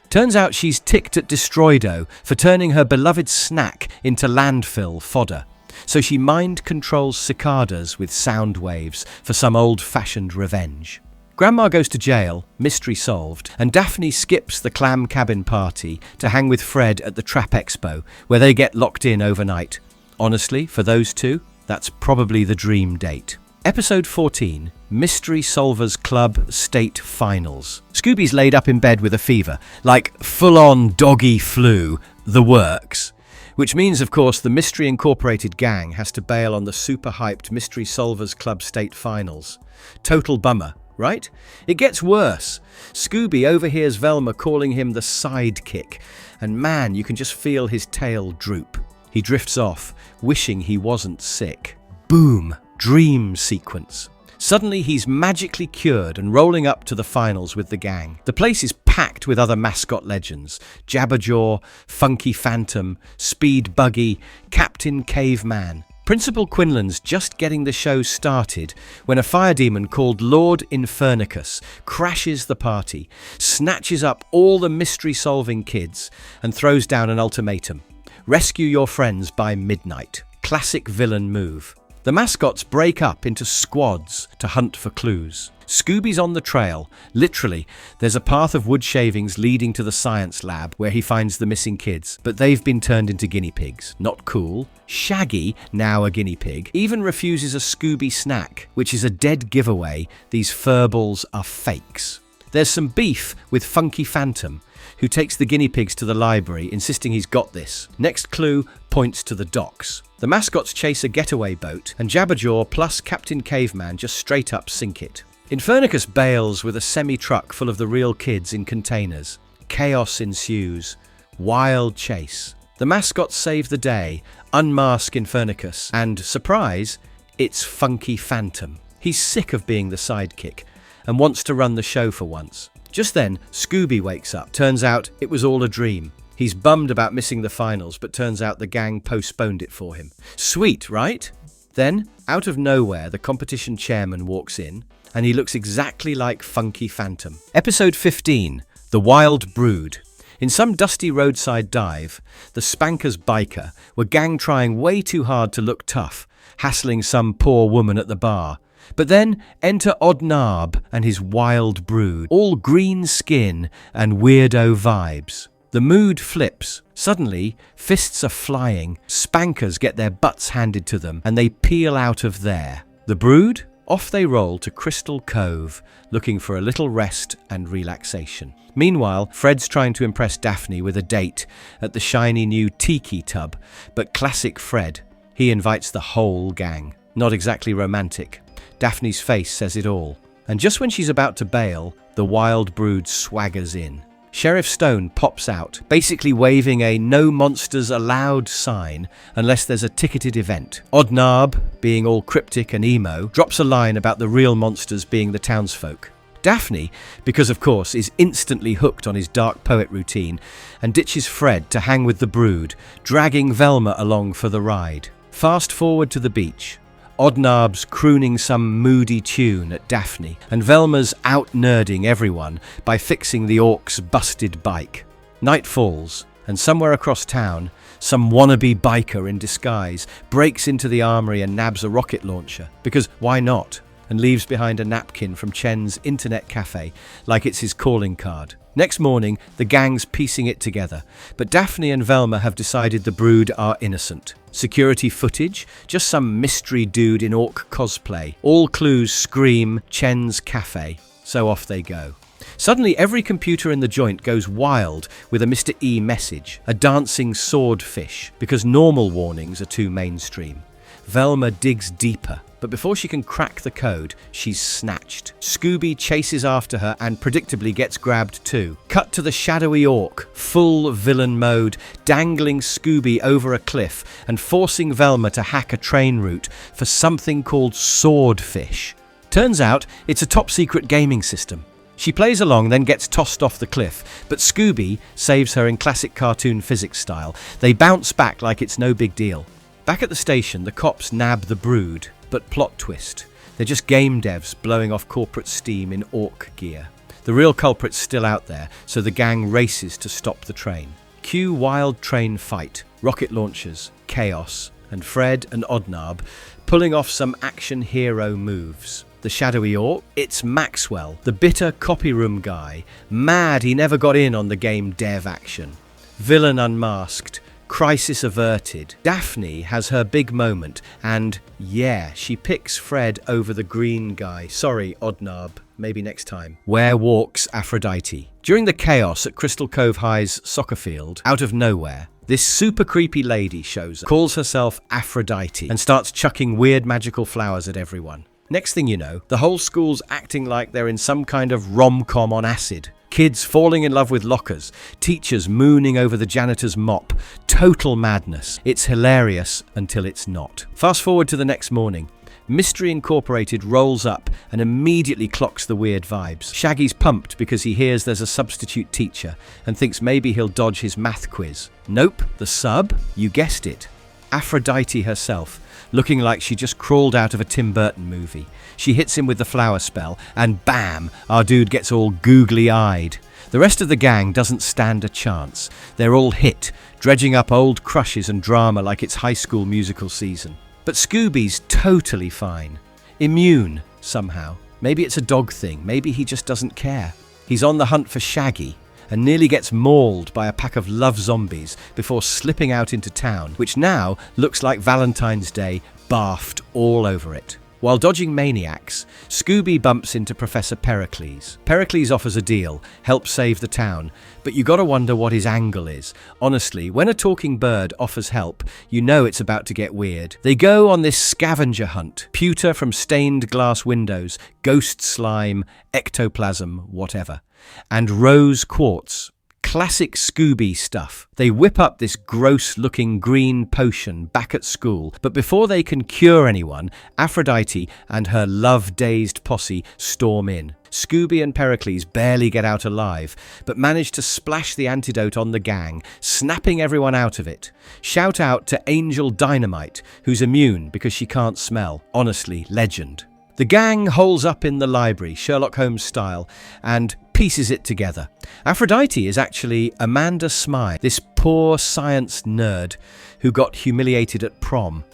Turns out she's ticked at Destroido for turning her beloved snack into landfill fodder. So she mind controls cicadas with sound waves for some old-fashioned revenge. Grandma goes to jail, mystery solved, and Daphne skips the clam cabin party to hang with Fred at the Trap Expo, where they get locked in overnight. Honestly, for those two, that's probably the dream date. Episode 14, Mystery Solvers Club State Finals. Scooby's laid up in bed with a fever, like full-on doggy flu, the works. Which means, of course, the Mystery Incorporated gang has to bail on the super-hyped Mystery Solvers Club State Finals. Total bummer, right? It gets worse. Scooby overhears Velma calling him the sidekick, and man, you can just feel his tail droop. He drifts off, wishing he wasn't sick. Boom! Dream sequence. Suddenly he's magically cured and rolling up to the finals with the gang. The place is packed with other mascot legends. Jabberjaw, Funky Phantom, Speed Buggy, Captain Caveman. Principal Quinlan's just getting the show started when a fire demon called Lord Infernicus crashes the party, snatches up all the mystery-solving kids, and throws down an ultimatum. Rescue your friends by midnight. Classic villain move. The mascots break up into squads to hunt for clues. Scooby's on the trail. Literally, there's a path of wood shavings leading to the science lab where he finds the missing kids, but they've been turned into guinea pigs. Not cool. Shaggy, now a guinea pig, even refuses a Scooby snack, which is a dead giveaway. These furballs are fakes. There's some beef with Funky Phantom, who takes the guinea pigs to the library, insisting he's got this. Next clue points to the docks. The mascots chase a getaway boat, and Jabberjaw plus Captain Caveman just straight up sink it. Infernicus bails with a semi-truck full of the real kids in containers. Chaos ensues. Wild chase. The mascots save the day, unmask Infernicus, and, surprise, it's Funky Phantom. He's sick of being the sidekick, and wants to run the show for once. Just then, Scooby wakes up. Turns out it was all a dream. He's bummed about missing the finals, but turns out the gang postponed it for him. Sweet, right? Then, out of nowhere, the competition chairman walks in, and he looks exactly like Funky Phantom. Episode 15, The Wild Brood. In some dusty roadside dive, the Spankers biker were gang trying way too hard to look tough, hassling some poor woman at the bar. But then enter Odd Narb and his wild brood, all green skin and weirdo vibes. The mood flips. Suddenly, fists are flying, spankers get their butts handed to them, and they peel out of there. The brood? Off they roll to Crystal Cove, looking for a little rest and relaxation. Meanwhile, Fred's trying to impress Daphne with a date at the shiny new tiki tub, but classic Fred, he invites the whole gang. Not exactly romantic. Daphne's face says it all. And just when she's about to bail, the wild brood swaggers in. Sheriff Stone pops out, basically waving a "no monsters allowed" sign unless there's a ticketed event. Oddnarb, being all cryptic and emo, drops a line about the real monsters being the townsfolk. Daphne, because of course, is instantly hooked on his dark poet routine and ditches Fred to hang with the brood, dragging Velma along for the ride. Fast forward to the beach. Oddnarb's crooning some moody tune at Daphne, and Velma's out-nerding everyone by fixing the orc's busted bike. Night falls, and somewhere across town, some wannabe biker in disguise breaks into the armory and nabs a rocket launcher, because why not, and leaves behind a napkin from Chen's internet cafe like it's his calling card. Next morning, the gang's piecing it together, but Daphne and Velma have decided the brood are innocent. Security footage, just some mystery dude in orc cosplay. All clues scream Chen's cafe, so off they go. Suddenly, every computer in the joint goes wild with a Mr. E message, a dancing swordfish, because normal warnings are too mainstream. Velma digs deeper, but before she can crack the code, she's snatched. Scooby chases after her and predictably gets grabbed too. Cut to the shadowy orc, full villain mode, dangling Scooby over a cliff and forcing Velma to hack a train route for something called swordfish. Turns out it's a top-secret gaming system. She plays along, then gets tossed off the cliff, but Scooby saves her in classic cartoon physics style. They bounce back like it's no big deal. Back at the station, the cops nab the brood, but plot twist. They're just game devs blowing off corporate steam in orc gear. The real culprit's still out there, so the gang races to stop the train. Cue wild train fight, rocket launchers, chaos, and Fred and Oddnarb pulling off some action hero moves. The shadowy orc, it's Maxwell, the bitter copy room guy, mad he never got in on the game dev action. Villain unmasked, crisis averted. Daphne has her big moment, and yeah, she picks Fred over the green guy. Sorry, Oddnarb, maybe next time. Where walks Aphroditi? During the chaos at Crystal Cove High's soccer field, out of nowhere, this super creepy lady shows up, calls herself Aphroditi, and starts chucking weird magical flowers at everyone. Next thing you know, the whole school's acting like they're in some kind of rom-com on acid. Kids falling in love with lockers, teachers mooning over the janitor's mop. Total madness. It's hilarious until it's not. Fast forward to the next morning. Mystery Incorporated rolls up and immediately clocks the weird vibes. Shaggy's pumped because he hears there's a substitute teacher and thinks maybe he'll dodge his math quiz. Nope, the sub? You guessed it. Aphroditi herself, looking like she just crawled out of a Tim Burton movie. She hits him with the flower spell, and bam, our dude gets all googly-eyed. The rest of the gang doesn't stand a chance. They're all hit, dredging up old crushes and drama like it's high school musical season. But Scooby's totally fine. Immune, somehow. Maybe it's a dog thing, maybe he just doesn't care. He's on the hunt for Shaggy, and nearly gets mauled by a pack of love zombies before slipping out into town, which now looks like Valentine's Day, barfed all over it. While dodging maniacs, Scooby bumps into Professor Pericles. Pericles offers a deal, help save the town, but you gotta wonder what his angle is. Honestly, when a talking bird offers help, you know it's about to get weird. They go on this scavenger hunt, pewter from stained glass windows, ghost slime, ectoplasm, whatever, and rose quartz. Classic Scooby stuff. They whip up this gross-looking green potion back at school, but before they can cure anyone, Aphroditi and her love-dazed posse storm in. Scooby and Pericles barely get out alive, but manage to splash the antidote on the gang, snapping everyone out of it. Shout out to Angel Dynamite, who's immune because she can't smell. Honestly, legend. The gang holes up in the library, Sherlock Holmes style, and pieces it together. Aphroditi is actually Amanda Smythe, this poor science nerd who got humiliated at prom.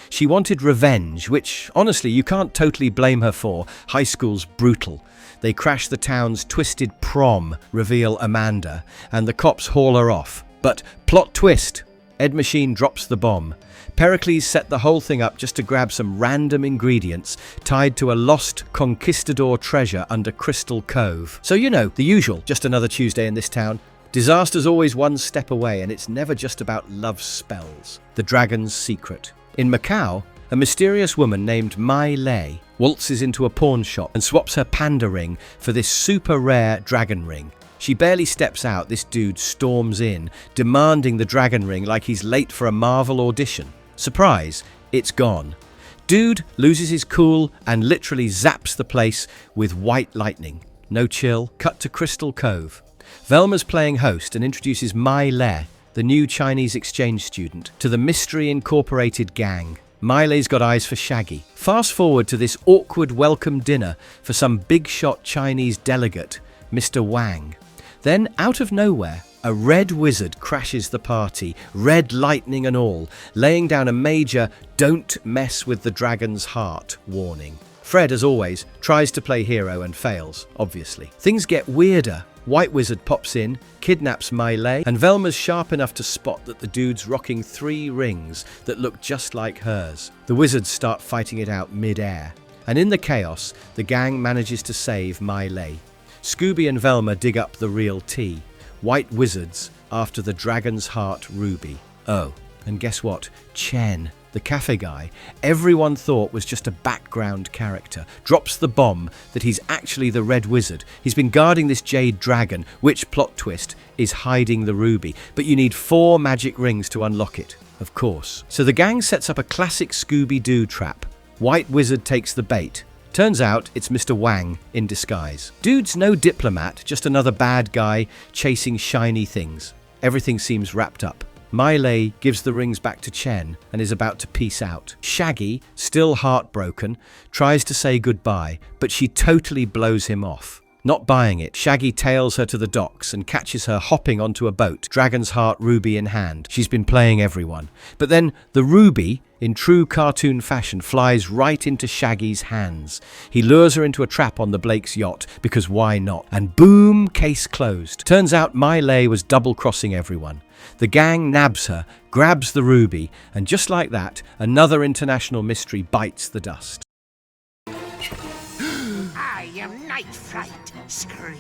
She wanted revenge, which, honestly, you can't totally blame her for. High school's brutal. They crash the town's twisted prom, reveal Amanda, and the cops haul her off. But plot twist, Ed Machine drops the bomb. Pericles set the whole thing up just to grab some random ingredients tied to a lost conquistador treasure under Crystal Cove. So the usual, just another Tuesday in this town. Disaster's always one step away, and it's never just about love spells. The Dragon's Secret. In Macau, a mysterious woman named Mai Lei waltzes into a pawn shop and swaps her panda ring for this super rare dragon ring. She barely steps out, this dude storms in, demanding the dragon ring like he's late for a Marvel audition. Surprise, it's gone. Dude loses his cool and literally zaps the place with white lightning. No chill, cut to Crystal Cove. Velma's playing host and introduces Mai Lei, the new Chinese exchange student, to the Mystery Incorporated gang. Mai Lei's got eyes for Shaggy. Fast forward to this awkward welcome dinner for some big-shot Chinese delegate, Mr. Wang. Then, out of nowhere, a red wizard crashes the party, red lightning and all, laying down a major "don't mess with the dragon's heart" warning. Fred, as always, tries to play hero and fails, obviously. Things get weirder. White Wizard pops in, kidnaps Mai Lei, and Velma's sharp enough to spot that the dude's rocking 3 rings that look just like hers. The wizards start fighting it out mid-air, and in the chaos, the gang manages to save Mai Lei. Scooby and Velma dig up the real tea. White Wizards after the Dragon's Heart ruby. Oh, and guess what? Chen, the cafe guy, everyone thought was just a background character, drops the bomb that he's actually the Red Wizard. He's been guarding this jade dragon, which, plot twist, is hiding the ruby. But you need 4 magic rings to unlock it, of course. So the gang sets up a classic Scooby-Doo trap. White Wizard takes the bait. Turns out it's Mr. Wang in disguise. Dude's no diplomat, just another bad guy chasing shiny things. Everything seems wrapped up. Mai Lei gives the rings back to Chen and is about to peace out. Shaggy, still heartbroken, tries to say goodbye, but she totally blows him off. Not buying it, Shaggy tails her to the docks and catches her hopping onto a boat, Dragon's Heart ruby in hand. She's been playing everyone. But then the ruby, in true cartoon fashion, flies right into Shaggy's hands. He lures her into a trap on the Blake's yacht, because why not? And boom, case closed. Turns out Mai Lei was double-crossing everyone. The gang nabs her, grabs the ruby, and just like that, another international mystery bites the dust. I am Night Fright. Scream,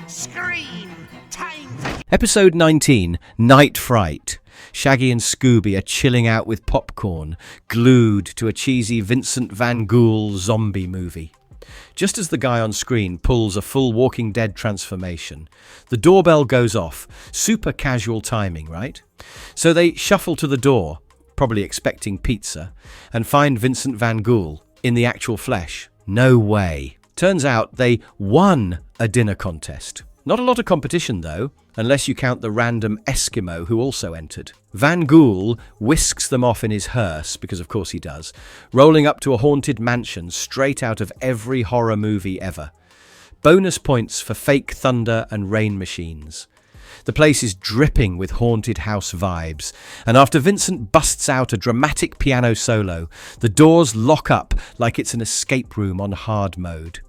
scream, time for... Episode 19, Night Fright. Shaggy and Scooby are chilling out with popcorn, glued to a cheesy Vincent van Gogh zombie movie. Just as the guy on screen pulls a full Walking Dead transformation, the doorbell goes off. Super casual timing, right? So they shuffle to the door, probably expecting pizza, and find Vincent van Gogh in the actual flesh. No way. Turns out they won a dinner contest. Not a lot of competition though, unless you count the random Eskimo who also entered. Van Gogh whisks them off in his hearse, because of course he does, rolling up to a haunted mansion straight out of every horror movie ever. Bonus points for fake thunder and rain machines. The place is dripping with haunted house vibes, and after Vincent busts out a dramatic piano solo, the doors lock up like it's an escape room on hard mode.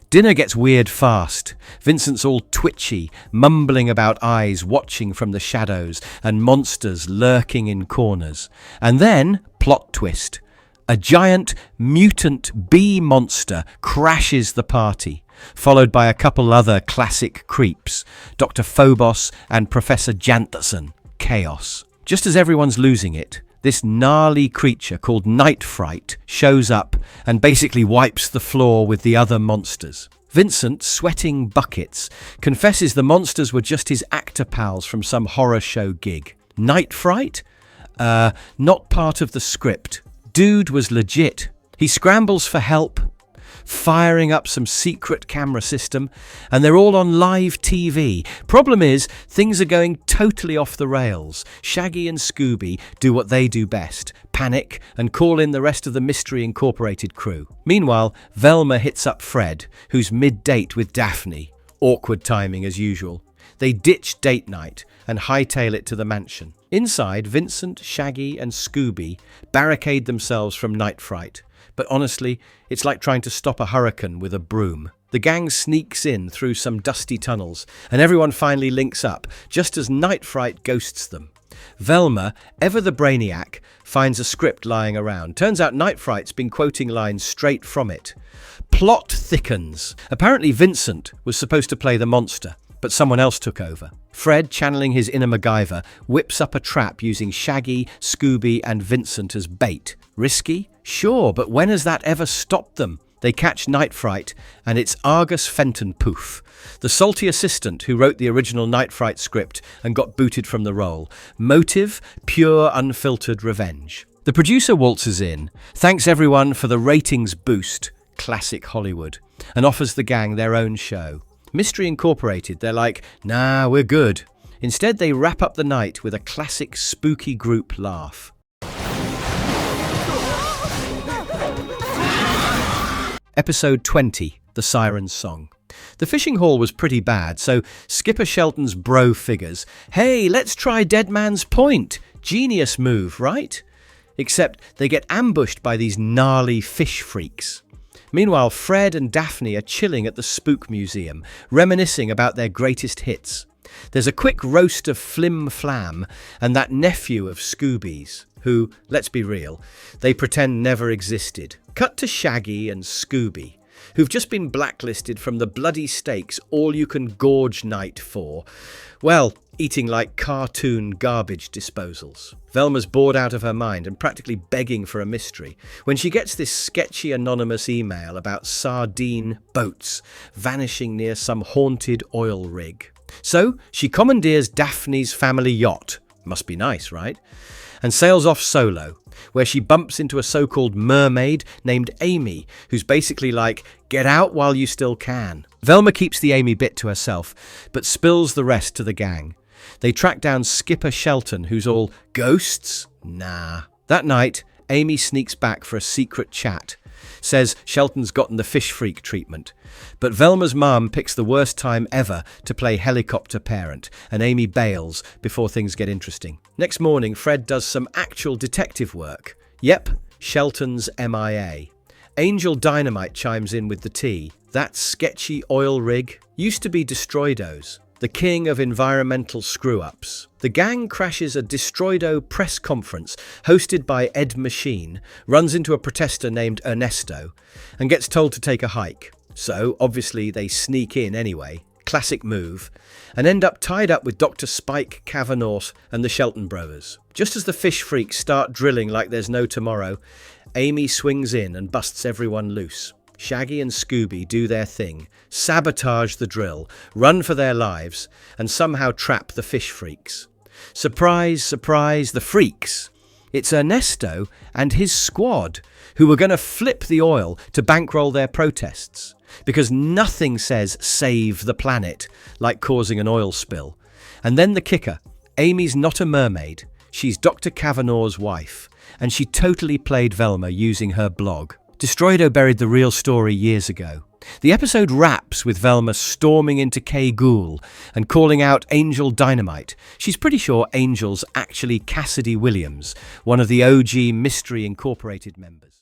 Dinner gets weird fast. Vincent's all twitchy, mumbling about eyes watching from the shadows and monsters lurking in corners. And then, plot twist, a giant mutant bee monster crashes the party, followed by a couple other classic creeps, Dr. Phobos and Professor Jantherson. Chaos. Just as everyone's losing it, this gnarly creature called Night Fright shows up and basically wipes the floor with the other monsters. Vincent, sweating buckets, confesses the monsters were just his actor pals from some horror show gig. Night Fright? Not part of the script. Dude was legit. He scrambles for help, firing up some secret camera system, and they're all on live TV. Problem is, things are going totally off the rails. Shaggy and Scooby do what they do best, panic and call in the rest of the Mystery Incorporated crew. Meanwhile, Velma hits up Fred, who's mid-date with Daphne. Awkward timing as usual. They ditch date night and hightail it to the mansion. Inside, Vincent, Shaggy and Scooby barricade themselves from Night Fright. But honestly, it's like trying to stop a hurricane with a broom. The gang sneaks in through some dusty tunnels, and everyone finally links up, just as Night Fright ghosts them. Velma, ever the brainiac, finds a script lying around. Turns out Night Fright's been quoting lines straight from it. Plot thickens. Apparently Vincent was supposed to play the monster, but someone else took over. Fred, channeling his inner MacGyver, whips up a trap using Shaggy, Scooby and Vincent as bait. Risky? Sure, but when has that ever stopped them? They catch Night Fright, and it's Argus Fenton Poof, the salty assistant who wrote the original Night Fright script and got booted from the role. Motive? Pure, unfiltered revenge. The producer waltzes in, thanks everyone for the ratings boost, classic Hollywood, and offers the gang their own show. Mystery Incorporated, they're like, nah, we're good. Instead, they wrap up the night with a classic spooky group laugh. Episode 20, The Siren Song. The fishing haul was pretty bad, so Skipper Shelton's bro figures, hey, let's try Dead Man's Point. Genius move, right? Except they get ambushed by these gnarly fish freaks. Meanwhile, Fred and Daphne are chilling at the Spook Museum, reminiscing about their greatest hits. There's a quick roast of Flim Flam and that nephew of Scooby's, who, let's be real, they pretend never existed. Cut to Shaggy and Scooby, who've just been blacklisted from the bloody stakes all-you-can-gorge night for, well, eating like cartoon garbage disposals. Velma's bored out of her mind and practically begging for a mystery when she gets this sketchy anonymous email about sardine boats vanishing near some haunted oil rig. So she commandeers Daphne's family yacht, must be nice, right? And sails off solo, where she bumps into a so-called mermaid named Amy, who's basically like, get out while you still can. Velma keeps the Amy bit to herself, but spills the rest to the gang. They track down Skipper Shelton, who's all, ghosts? Nah. That night, Amy sneaks back for a secret chat. Says Shelton's gotten the fish freak treatment. But Velma's mum picks the worst time ever to play helicopter parent, and Amy bails before things get interesting. Next morning, Fred does some actual detective work. Yep, Shelton's MIA. Angel Dynamite chimes in with the tea. That sketchy oil rig used to be Destroido's, the king of environmental screw-ups. The gang crashes a Destroido press conference hosted by Ed Machine, runs into a protester named Ernesto, and gets told to take a hike. So, obviously, they sneak in anyway, classic move, and end up tied up with Dr. Spike Cavanaugh and the Shelton brothers. Just as the fish freaks start drilling like there's no tomorrow, Amy swings in and busts everyone loose. Shaggy and Scooby do their thing, sabotage the drill, run for their lives, and somehow trap the fish freaks. Surprise, surprise, the freaks. It's Ernesto and his squad who were going to flip the oil to bankroll their protests, because nothing says save the planet like causing an oil spill. And then the kicker, Amy's not a mermaid, she's Dr. Cavanaugh's wife, and she totally played Velma using her blog. Destroido buried the real story years ago. The episode wraps with Velma storming into K. Ghoul and calling out Angel Dynamite. She's pretty sure Angel's actually Cassidy Williams, one of the OG Mystery Incorporated members.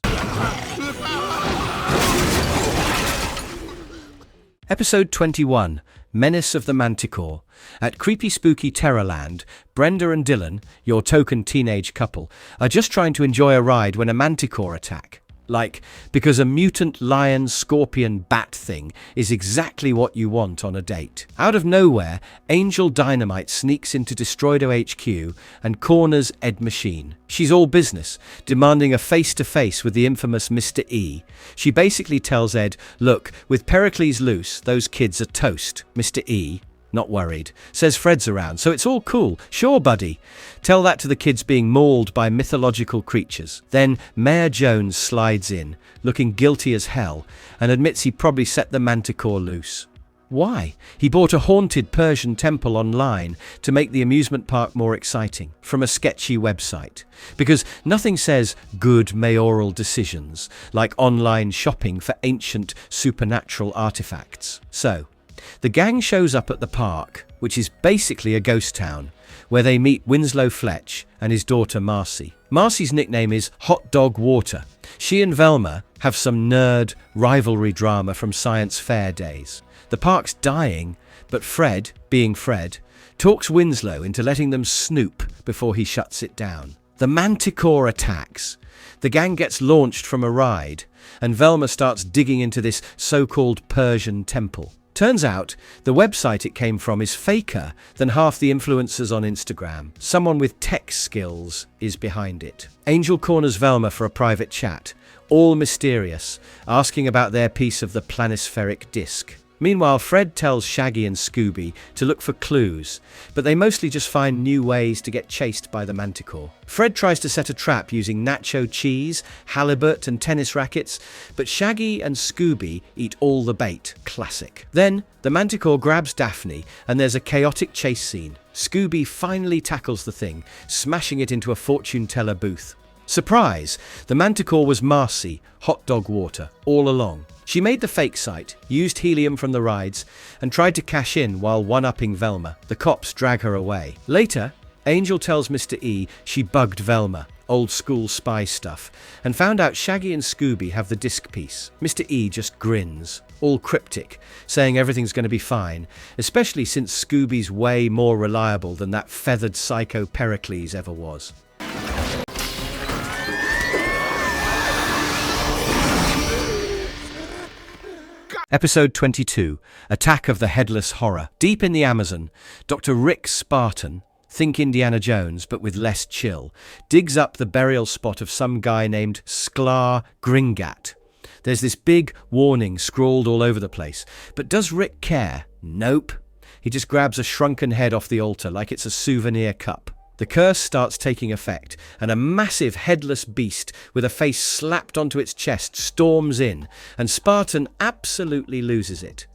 Episode 21, Menace of the Manticor. At creepy spooky Terrorland, Brenda and Dylan, your token teenage couple, are just trying to enjoy a ride when a Manticor attack. Like, because a mutant lion scorpion bat thing is exactly what you want on a date. Out of nowhere, Angel Dynamite sneaks into Destroido HQ and corners Ed Machine. She's all business, demanding a face-to-face with the infamous Mr. E. She basically tells Ed, look, with Pericles loose, those kids are toast. Mr. E, not worried, says Fred's around, so it's all cool. Sure, buddy. Tell that to the kids being mauled by mythological creatures. Then Mayor Jones slides in, looking guilty as hell, and admits he probably set the Manticor loose. Why? He bought a haunted Persian temple online to make the amusement park more exciting, from a sketchy website. Because nothing says good mayoral decisions like online shopping for ancient supernatural artifacts. So, the gang shows up at the park, which is basically a ghost town, where they meet Winslow Fletch and his daughter Marcy. Marcy's nickname is Hot Dog Water. She and Velma have some nerd rivalry drama from science fair days. The park's dying, but Fred, being Fred, talks Winslow into letting them snoop before he shuts it down. The Manticor attacks. The gang gets launched from a ride, and Velma starts digging into this so-called Persian temple. Turns out, the website it came from is faker than half the influencers on Instagram. Someone with tech skills is behind it. Angel corners Velma for a private chat, all mysterious, asking about their piece of the planispheric disc. Meanwhile, Fred tells Shaggy and Scooby to look for clues, but they mostly just find new ways to get chased by the Manticore. Fred tries to set a trap using nacho cheese, halibut and tennis rackets, but Shaggy and Scooby eat all the bait. Classic. Then, the Manticore grabs Daphne and there's a chaotic chase scene. Scooby finally tackles the thing, smashing it into a fortune teller booth. Surprise! The Manticore was Marcy, hot dog water, all along. She made the fake site, used helium from the rides, and tried to cash in while one-upping Velma. The cops drag her away. Later, Angel tells Mr. E she bugged Velma, old school spy stuff, and found out Shaggy and Scooby have the disc piece. Mr. E just grins, all cryptic, saying everything's going to be fine, especially since Scooby's way more reliable than that feathered psycho Pericles ever was. Episode 22, Attack of the Headless Horror. Deep in the Amazon, Dr. Rick Spartan, think Indiana Jones but with less chill, digs up the burial spot of some guy named Sklar Gringat. There's this big warning scrawled all over the place, but does Rick care? Nope. He just grabs a shrunken head off the altar like it's a souvenir cup. The curse starts taking effect, and a massive headless beast with a face slapped onto its chest storms in, and Spartan absolutely loses it.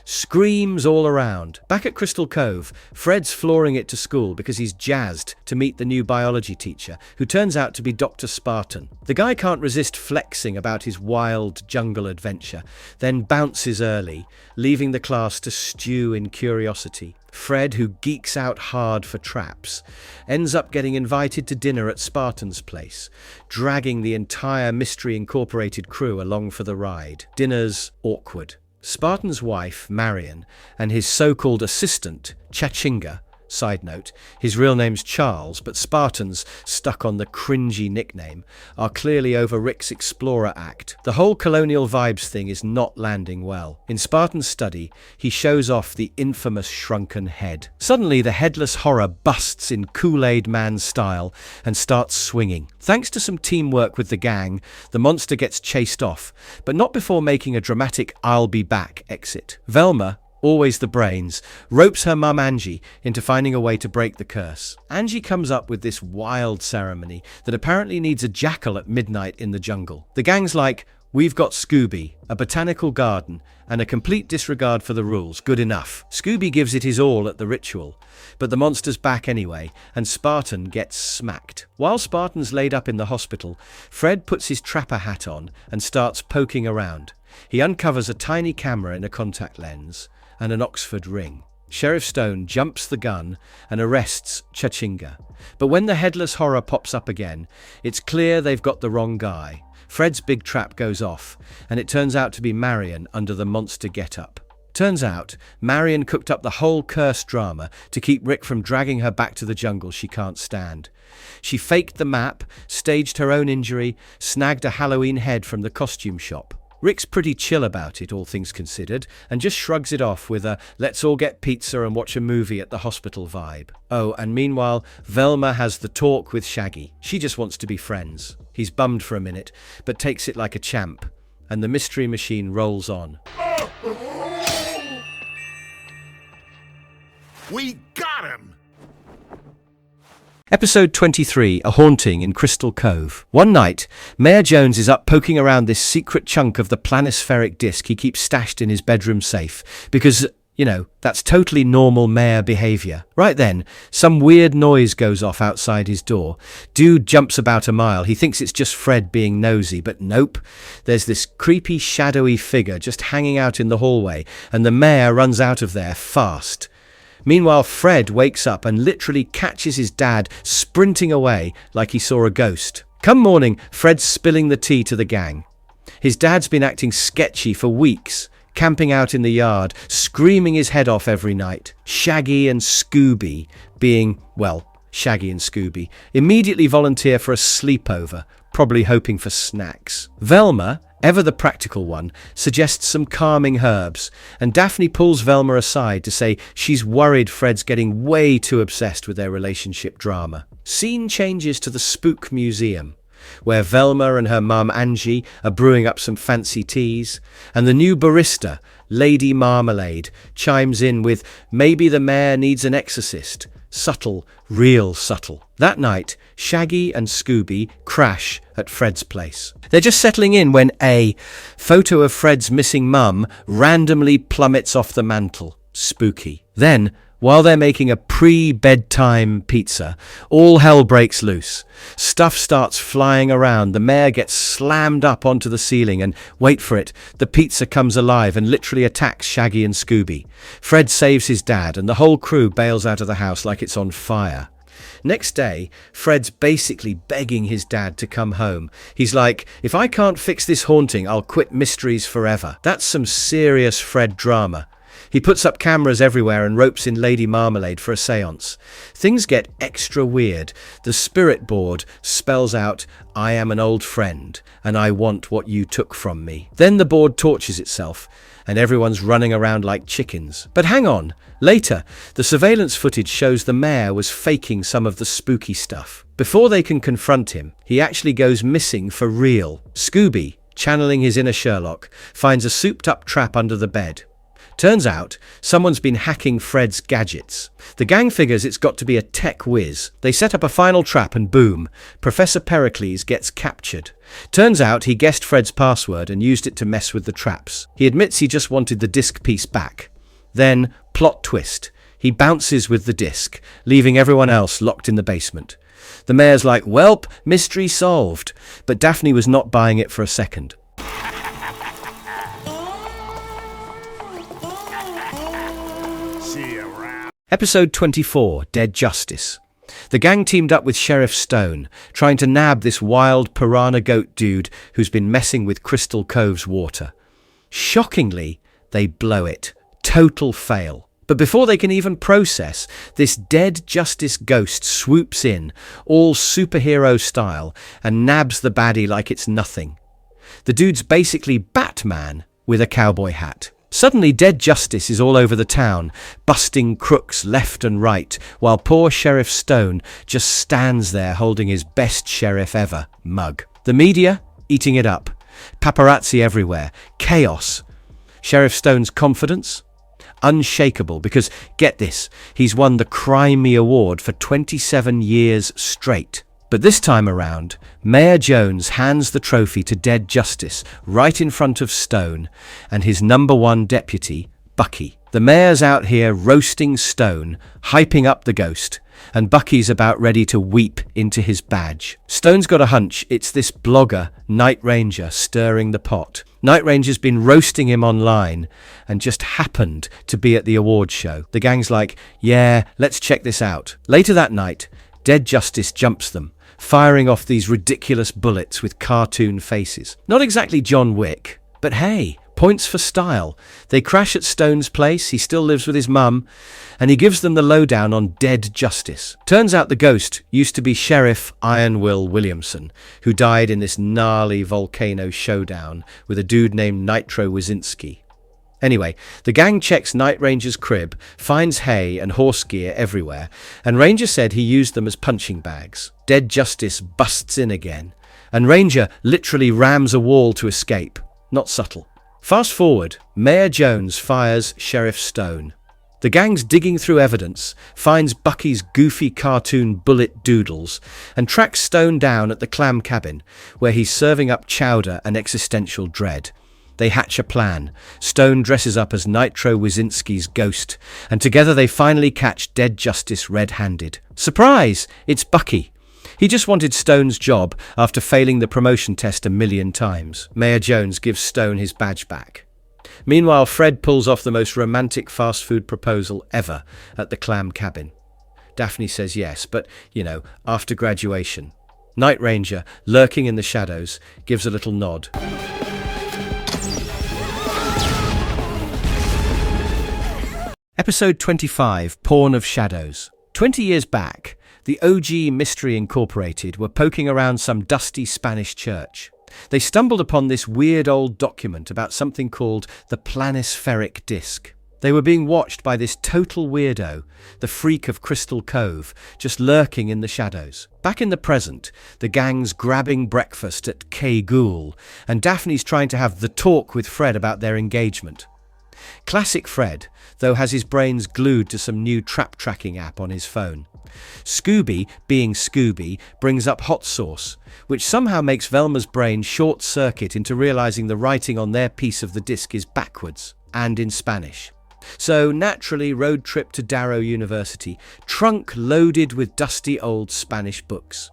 Screams all around. Back at Crystal Cove, Fred's flooring it to school because he's jazzed to meet the new biology teacher, who turns out to be Dr. Spartan. The guy can't resist flexing about his wild jungle adventure, then bounces early, leaving the class to stew in curiosity. Fred, who geeks out hard for traps, ends up getting invited to dinner at Spartan's place, dragging the entire Mystery Incorporated crew along for the ride. Dinner's awkward. Spartan's wife, Marion, and his so-called assistant, Chachinga, side note, his real name's Charles, but Spartan's stuck on the cringy nickname, are clearly over Rick's Explorer act. The whole colonial vibes thing is not landing well. In Spartan's study, he shows off the infamous shrunken head. Suddenly, the headless horror busts in Kool-Aid Man style and starts swinging. Thanks to some teamwork with the gang, the monster gets chased off, but not before making a dramatic "I'll be back" exit. Velma, always the brains, ropes her mum Angie into finding a way to break the curse. Angie comes up with this wild ceremony that apparently needs a jackal at midnight in the jungle. The gang's like, "We've got Scooby, a botanical garden, and a complete disregard for the rules. Good enough." Scooby gives it his all at the ritual, but the monster's back anyway, and Spartan gets smacked. While Spartan's laid up in the hospital, Fred puts his trapper hat on and starts poking around. He uncovers a tiny camera in a contact lens and an Oxford ring. Sheriff Stone jumps the gun and arrests Chachinga. But when the headless horror pops up again, it's clear they've got the wrong guy. Fred's big trap goes off, and it turns out to be Marion under the monster getup. Turns out, Marion cooked up the whole curse drama to keep Rick from dragging her back to the jungle she can't stand. She faked the map, staged her own injury, snagged a Halloween head from the costume shop. Rick's pretty chill about it, all things considered, and just shrugs it off with a "let's all get pizza and watch a movie at the hospital" vibe. Oh, and meanwhile, Velma has the talk with Shaggy. She just wants to be friends. He's bummed for a minute, but takes it like a champ, and the mystery machine rolls on. We got him! Episode 23, A Haunting in Crystal Cove. One night, Mayor Jones is up poking around this secret chunk of the planispheric disc he keeps stashed in his bedroom safe, because, that's totally normal mayor behavior. Right then, some weird noise goes off outside his door. Dude jumps about a mile. He thinks it's just Fred being nosy, but nope. There's this creepy, shadowy figure just hanging out in the hallway, and the mayor runs out of there fast. Meanwhile, Fred wakes up and literally catches his dad sprinting away like he saw a ghost. Come morning, Fred's spilling the tea to the gang. His dad's been acting sketchy for weeks, camping out in the yard, screaming his head off every night. Shaggy and Scooby Shaggy and Scooby immediately volunteer for a sleepover, probably hoping for snacks. Velma, ever the practical one, suggests some calming herbs, and Daphne pulls Velma aside to say she's worried Fred's getting way too obsessed with their relationship drama. Scene changes to the Spook Museum, where Velma and her mum Angie are brewing up some fancy teas, and the new barista, Lady Marmalade, chimes in with "Maybe the mayor needs an exorcist." Subtle, real subtle. That night, Shaggy and Scooby crash at Fred's place. They're just settling in when a photo of Fred's missing mum randomly plummets off the mantel. Spooky. Then, while they're making a pre-bedtime pizza, all hell breaks loose. Stuff starts flying around. The mayor gets slammed up onto the ceiling and, wait for it, the pizza comes alive and literally attacks Shaggy and Scooby. Fred saves his dad and the whole crew bails out of the house like it's on fire. Next day, Fred's basically begging his dad to come home. He's like, "If I can't fix this haunting, I'll quit mysteries forever." That's some serious Fred drama. He puts up cameras everywhere and ropes in Lady Marmalade for a séance. Things get extra weird. The spirit board spells out, "I am an old friend, and I want what you took from me." Then the board torches itself, and everyone's running around like chickens. But hang on. Later, the surveillance footage shows the mayor was faking some of the spooky stuff. Before they can confront him, he actually goes missing for real. Scooby, channeling his inner Sherlock, finds a souped-up trap under the bed. Turns out, someone's been hacking Fred's gadgets. The gang figures it's got to be a tech whiz. They set up a final trap and boom, Professor Pericles gets captured. Turns out he guessed Fred's password and used it to mess with the traps. He admits he just wanted the disc piece back. Then, plot twist, he bounces with the disc, leaving everyone else locked in the basement. The mayor's like, "Welp, mystery solved." But Daphne was not buying it for a second. Episode 24, Dead Justice. The gang teamed up with Sheriff Stone, trying to nab this wild piranha goat dude who's been messing with Crystal Cove's water. Shockingly, they blow it. Total fail. But before they can even process, this Dead Justice ghost swoops in, all superhero style, and nabs the baddie like it's nothing. The dude's basically Batman with a cowboy hat. Suddenly, Dead Justice is all over the town, busting crooks left and right, while poor Sheriff Stone just stands there holding his best sheriff ever mug. The media, eating it up. Paparazzi everywhere. Chaos. Sheriff Stone's confidence? Unshakable, because, get this, he's won the Crime Me Award for 27 years straight. But this time around, Mayor Jones hands the trophy to Dead Justice right in front of Stone and his #1 deputy, Bucky. The mayor's out here roasting Stone, hyping up the ghost, and Bucky's about ready to weep into his badge. Stone's got a hunch it's this blogger, Night Ranger, stirring the pot. Night Ranger's been roasting him online and just happened to be at the awards show. The gang's like, "Yeah, let's check this out." Later that night, Dead Justice jumps them, firing off these ridiculous bullets with cartoon faces. Not exactly John Wick, but hey, points for style. They crash at Stone's place, he still lives with his mum, and he gives them the lowdown on Dead Justice. Turns out the ghost used to be Sheriff Iron Will Williamson, who died in this gnarly volcano showdown with a dude named Nitro Wazinski. Anyway, the gang checks Night Ranger's crib, finds hay and horse gear everywhere, and Ranger said he used them as punching bags. Dead Justice busts in again, and Ranger literally rams a wall to escape. Not subtle. Fast forward, Mayor Jones fires Sheriff Stone. The gang's digging through evidence, finds Bucky's goofy cartoon bullet doodles, and tracks Stone down at the clam cabin, where he's serving up chowder and existential dread. They hatch a plan. Stone dresses up as Nitro Wazinski's ghost, and together they finally catch Dead Justice red-handed. Surprise! It's Bucky. He just wanted Stone's job after failing the promotion test 1,000,000 times. Mayor Jones gives Stone his badge back. Meanwhile, Fred pulls off the most romantic fast food proposal ever at the clam cabin. Daphne says yes, but, after graduation. Night Ranger, lurking in the shadows, gives a little nod. Episode 25, Pawn of Shadows. 20 years back, the OG Mystery Incorporated were poking around some dusty Spanish church. They stumbled upon this weird old document about something called the planispheric disc. They were being watched by this total weirdo, the freak of Crystal Cove, just lurking in the shadows. Back in the present, the gang's grabbing breakfast at Howl, and Daphne's trying to have the talk with Fred about their engagement. Classic Fred, though, has his brains glued to some new trap tracking app on his phone. Scooby, being Scooby, brings up hot sauce, which somehow makes Velma's brain short-circuit into realizing the writing on their piece of the disc is backwards, and in Spanish. So, naturally, road trip to Darrow University, trunk loaded with dusty old Spanish books.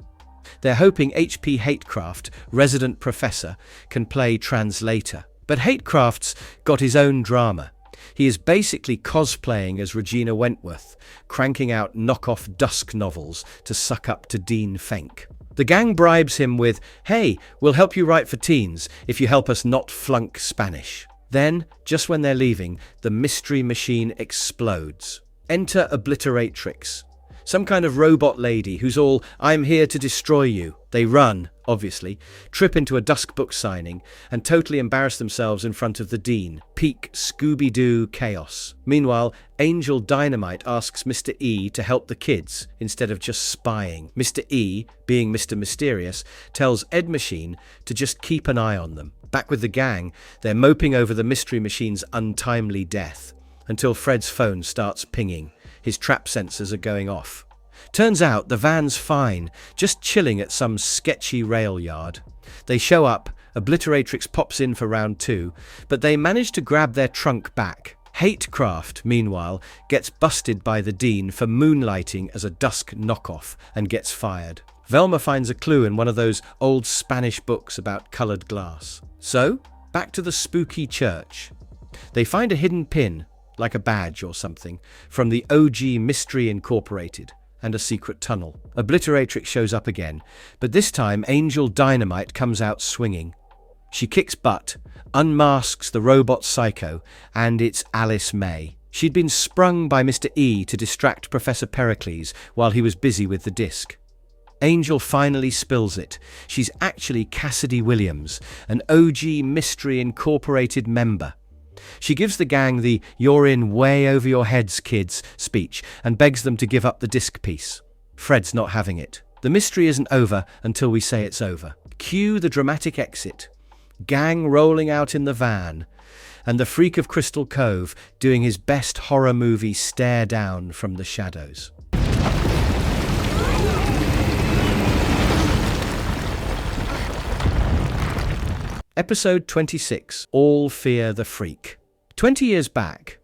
They're hoping H.P. Hatecraft, resident professor, can play translator. But Hatecraft's got his own drama. He is basically cosplaying as Regina Wentworth, cranking out knockoff dusk novels to suck up to Dean Fenk. The gang bribes him with, "Hey, we'll help you write for teens if you help us not flunk Spanish." Then, just when they're leaving, the mystery machine explodes. Enter Obliteratrix, some kind of robot lady who's all, "I'm here to destroy you." They run, obviously, trip into a dusk book signing, and totally embarrass themselves in front of the dean. Peak Scooby-Doo chaos. Meanwhile, Angel Dynamite asks Mr. E to help the kids instead of just spying. Mr. E, being Mr. Mysterious, tells Ed Machine to just keep an eye on them. Back with the gang, they're moping over the mystery machine's untimely death, until Fred's phone starts pinging. His trap sensors are going off. Turns out the van's fine, just chilling at some sketchy rail yard. They show up, Obliteratrix pops in for round 2, but they manage to grab their trunk back. Hatecraft, meanwhile, gets busted by the dean for moonlighting as a dusk knockoff and gets fired. Velma finds a clue in one of those old Spanish books about coloured glass. So, back to the spooky church. They find a hidden pin, like a badge or something, from the OG Mystery Incorporated, and a secret tunnel. Obliteratrix shows up again, but this time Angel Dynamite comes out swinging. She kicks butt, unmasks the robot psycho, and it's Alice May. She'd been sprung by Mr. E to distract Professor Pericles while he was busy with the disc. Angel finally spills it. She's actually Cassidy Williams, an OG Mystery Incorporated member. She gives the gang the "you're in way over your heads, kids" speech and begs them to give up the disc piece. Fred's not having it. The mystery isn't over until we say it's over. Cue the dramatic exit. Gang rolling out in the van, and the freak of Crystal Cove doing his best horror movie stare down from the shadows. Episode 26, All Fear the Freak. 20 years back,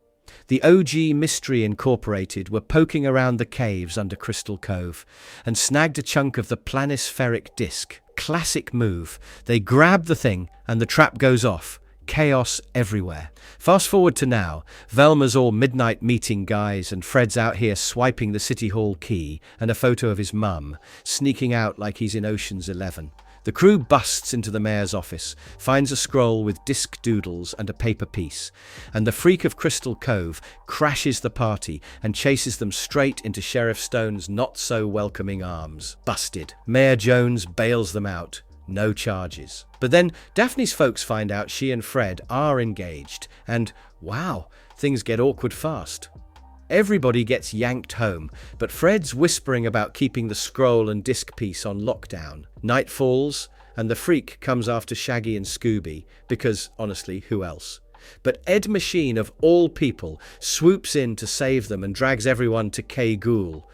the OG Mystery Incorporated were poking around the caves under Crystal Cove and snagged a chunk of the planispheric disc. Classic move. They grab the thing and the trap goes off. Chaos everywhere. Fast forward to now. Velma's all midnight meeting guys and Fred's out here swiping the City Hall key and a photo of his mum, sneaking out like he's in Ocean's 11. The crew busts into the mayor's office, finds a scroll with disc doodles and a paper piece, and the freak of Crystal Cove crashes the party and chases them straight into Sheriff Stone's not-so-welcoming arms. Busted. Mayor Jones bails them out. No charges. But then Daphne's folks find out she and Fred are engaged, and wow, things get awkward fast. Everybody gets yanked home, but Fred's whispering about keeping the scroll and disc piece on lockdown. Night falls, and the freak comes after Shaggy and Scooby, because, honestly, who else? But Ed Machine, of all people, swoops in to save them and drags everyone to Howl.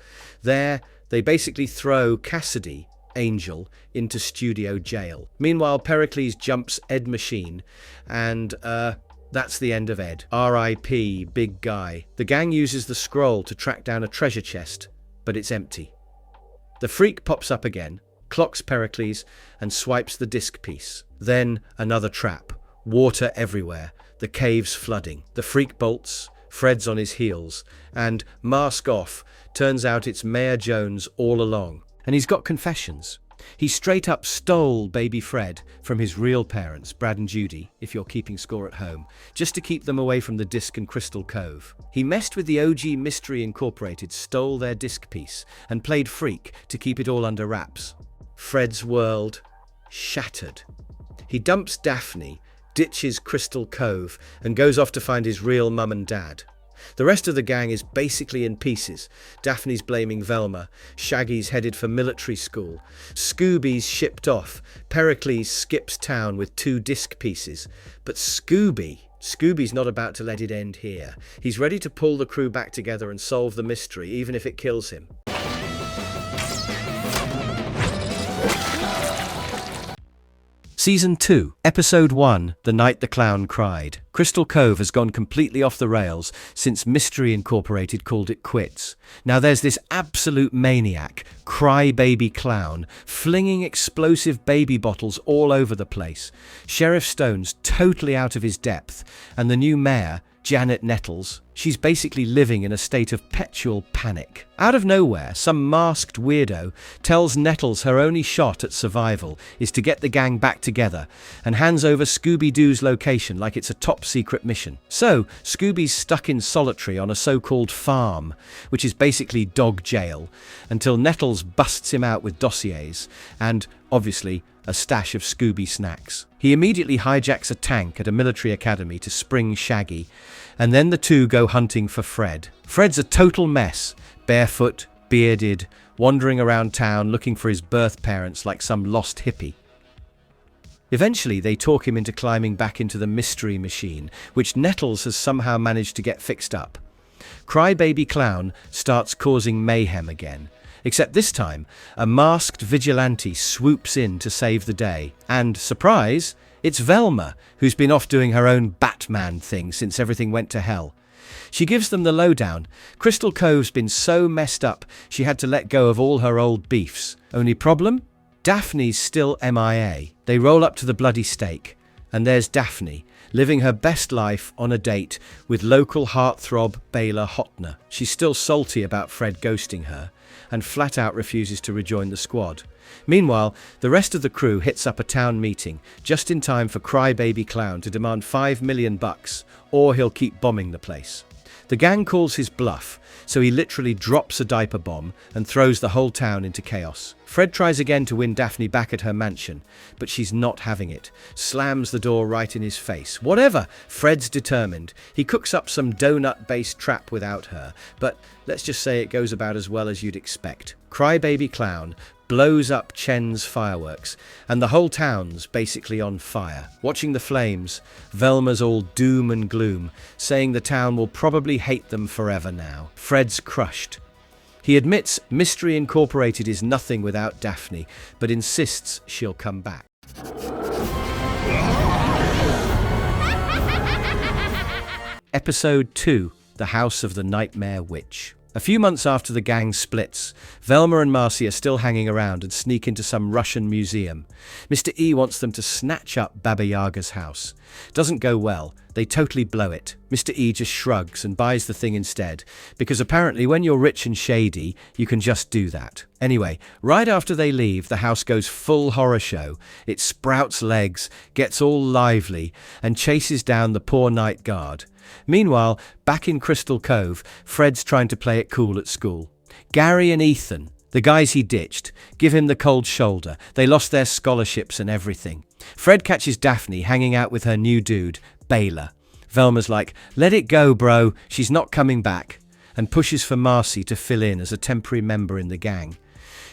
There, they basically throw Cassidy, Angel, into studio jail. Meanwhile, Pericles jumps Ed Machine, and, that's the end of Ed. R.I.P. Big Guy. The gang uses the scroll to track down a treasure chest, but it's empty. The freak pops up again, clocks Pericles, and swipes the disc piece. Then another trap. Water everywhere. The cave's flooding. The freak bolts. Fred's on his heels. And, mask off, turns out it's Mayor Jones all along. And he's got confessions. He straight up stole baby Fred from his real parents, Brad and Judy, if you're keeping score at home, just to keep them away from the disc and crystal cove. He messed with the OG Mystery Incorporated, stole their disc piece, and played freak to keep it all under wraps. Fred's world shattered. He dumps Daphne, ditches Crystal Cove, and goes off to find his real mum and dad. The rest of the gang is basically in pieces. Daphne's blaming Velma, Shaggy's headed for military school, Scooby's shipped off, Pericles skips town with 2 disc pieces. But Scooby's not about to let it end here. He's ready to pull the crew back together and solve the mystery, even if it kills him. Season 2, Episode 1, The Night the Clown Cried. Crystal Cove has gone completely off the rails since Mystery Incorporated called it quits. Now there's this absolute maniac, crybaby clown, flinging explosive baby bottles all over the place. Sheriff Stone's totally out of his depth, and the new mayor, Janet Nettles, she's basically living in a state of perpetual panic. Out of nowhere, some masked weirdo tells Nettles her only shot at survival is to get the gang back together, and hands over Scooby-Doo's location like it's a top-secret mission. So, Scooby's stuck in solitary on a so-called farm, which is basically dog jail, until Nettles busts him out with dossiers, and, obviously, a stash of Scooby snacks. He immediately hijacks a tank at a military academy to spring Shaggy, and then the two go hunting for Fred. Fred's a total mess, barefoot, bearded, wandering around town looking for his birth parents like some lost hippie. Eventually, they talk him into climbing back into the mystery machine, which Nettles has somehow managed to get fixed up. Crybaby Clown starts causing mayhem again. Except this time, a masked vigilante swoops in to save the day. And, surprise, it's Velma, who's been off doing her own Batman thing since everything went to hell. She gives them the lowdown. Crystal Cove's been so messed up, she had to let go of all her old beefs. Only problem? Daphne's still MIA. They roll up to the bloody stake, and there's Daphne, living her best life on a date with local heartthrob Baylor Hotner. She's still salty about Fred ghosting her, and flat out refuses to rejoin the squad. Meanwhile, the rest of the crew hits up a town meeting, just in time for Crybaby Clown to demand $5 million, or he'll keep bombing the place. The gang calls his bluff, so he literally drops a diaper bomb and throws the whole town into chaos. Fred tries again to win Daphne back at her mansion, but she's not having it. Slams the door right in his face. Whatever, Fred's determined. He cooks up some donut-based trap without her, but let's just say it goes about as well as you'd expect. Crybaby Clown blows up Chen's fireworks, and the whole town's basically on fire. Watching the flames, Velma's all doom and gloom, saying the town will probably hate them forever now. Fred's crushed. He admits Mystery Incorporated is nothing without Daphne, but insists she'll come back. Episode 2, The House of the Nightmare Witch. A few months after the gang splits, Velma and Marcy are still hanging around and sneak into some Russian museum. Mr. E wants them to snatch up Baba Yaga's house. Doesn't go well. They totally blow it. Mr. E just shrugs and buys the thing instead, because apparently when you're rich and shady, you can just do that. Anyway, right after they leave, the house goes full horror show. It sprouts legs, gets all lively, and chases down the poor night guard. Meanwhile, back in Crystal Cove, Fred's trying to play it cool at school. Gary and Ethan, the guys he ditched, give him the cold shoulder. They lost their scholarships and everything. Fred catches Daphne hanging out with her new dude, Baylor. Velma's like, "Let it go, bro, she's not coming back," and pushes for Marcy to fill in as a temporary member in the gang.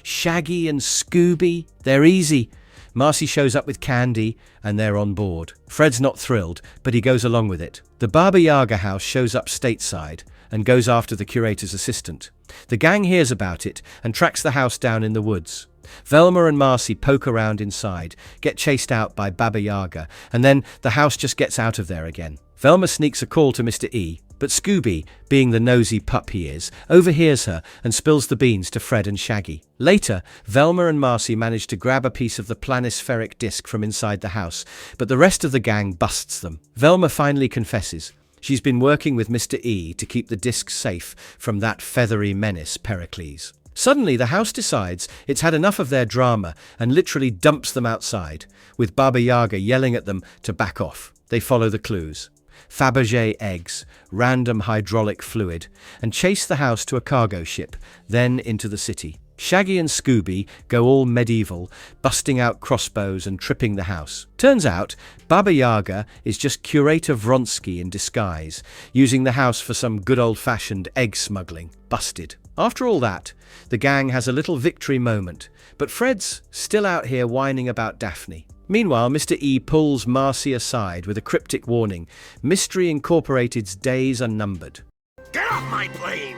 Shaggy and Scooby, they're easy. Marcy shows up with candy, and they're on board. Fred's not thrilled, but he goes along with it. The Baba Yaga house shows up stateside and goes after the curator's assistant. The gang hears about it and tracks the house down in the woods. Velma and Marcy poke around inside, get chased out by Baba Yaga, and then the house just gets out of there again. Velma sneaks a call to Mr. E, but Scooby, being the nosy pup he is, overhears her and spills the beans to Fred and Shaggy. Later, Velma and Marcy manage to grab a piece of the planispheric disc from inside the house, but the rest of the gang busts them. Velma finally confesses. She's been working with Mr. E to keep the disc safe from that feathery menace, Pericles. Suddenly, the house decides it's had enough of their drama and literally dumps them outside, with Baba Yaga yelling at them to back off. They follow the clues. Fabergé eggs, random hydraulic fluid, and chase the house to a cargo ship, then into the city. Shaggy and Scooby go all medieval, busting out crossbows and tripping the house. Turns out, Baba Yaga is just Curator Vronsky in disguise, using the house for some good old-fashioned egg smuggling. Busted. After all that, the gang has a little victory moment, but Fred's still out here whining about Daphne. Meanwhile, Mr. E pulls Marcy aside with a cryptic warning. Mystery Incorporated's days are numbered. Get off my plane!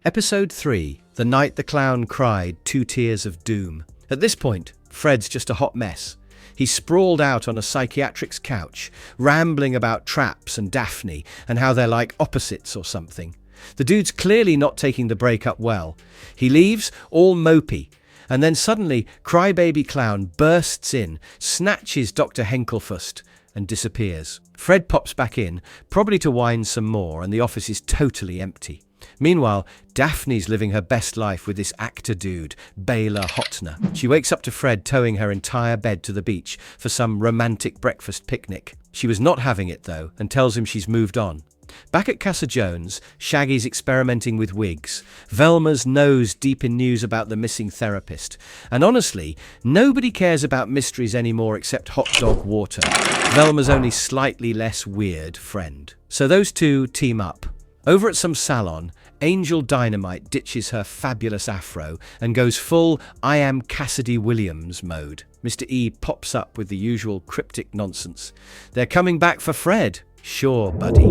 Episode 3. The Night the Clown Cried 2 Tears of Doom. At this point, Fred's just a hot mess. He's sprawled out on a psychiatric's couch, rambling about traps and Daphne and how they're like opposites or something. The dude's clearly not taking the breakup well. He leaves, all mopey, and then suddenly Crybaby Clown bursts in, snatches Dr. Henkelfust, and disappears. Fred pops back in, probably to whine some more, and the office is totally empty. Meanwhile, Daphne's living her best life with this actor dude, Baylor Hotner. She wakes up to Fred towing her entire bed to the beach for some romantic breakfast picnic. She was not having it, though, and tells him she's moved on. Back at Casa Jones, Shaggy's experimenting with wigs. Velma's nose deep in news about the missing therapist. And honestly, nobody cares about mysteries anymore except hot dog water. Velma's only slightly less weird friend. So those two team up. Over at some salon, Angel Dynamite ditches her fabulous afro and goes full I am Cassidy Williams mode. Mr. E pops up with the usual cryptic nonsense. They're coming back for Fred. Sure, buddy.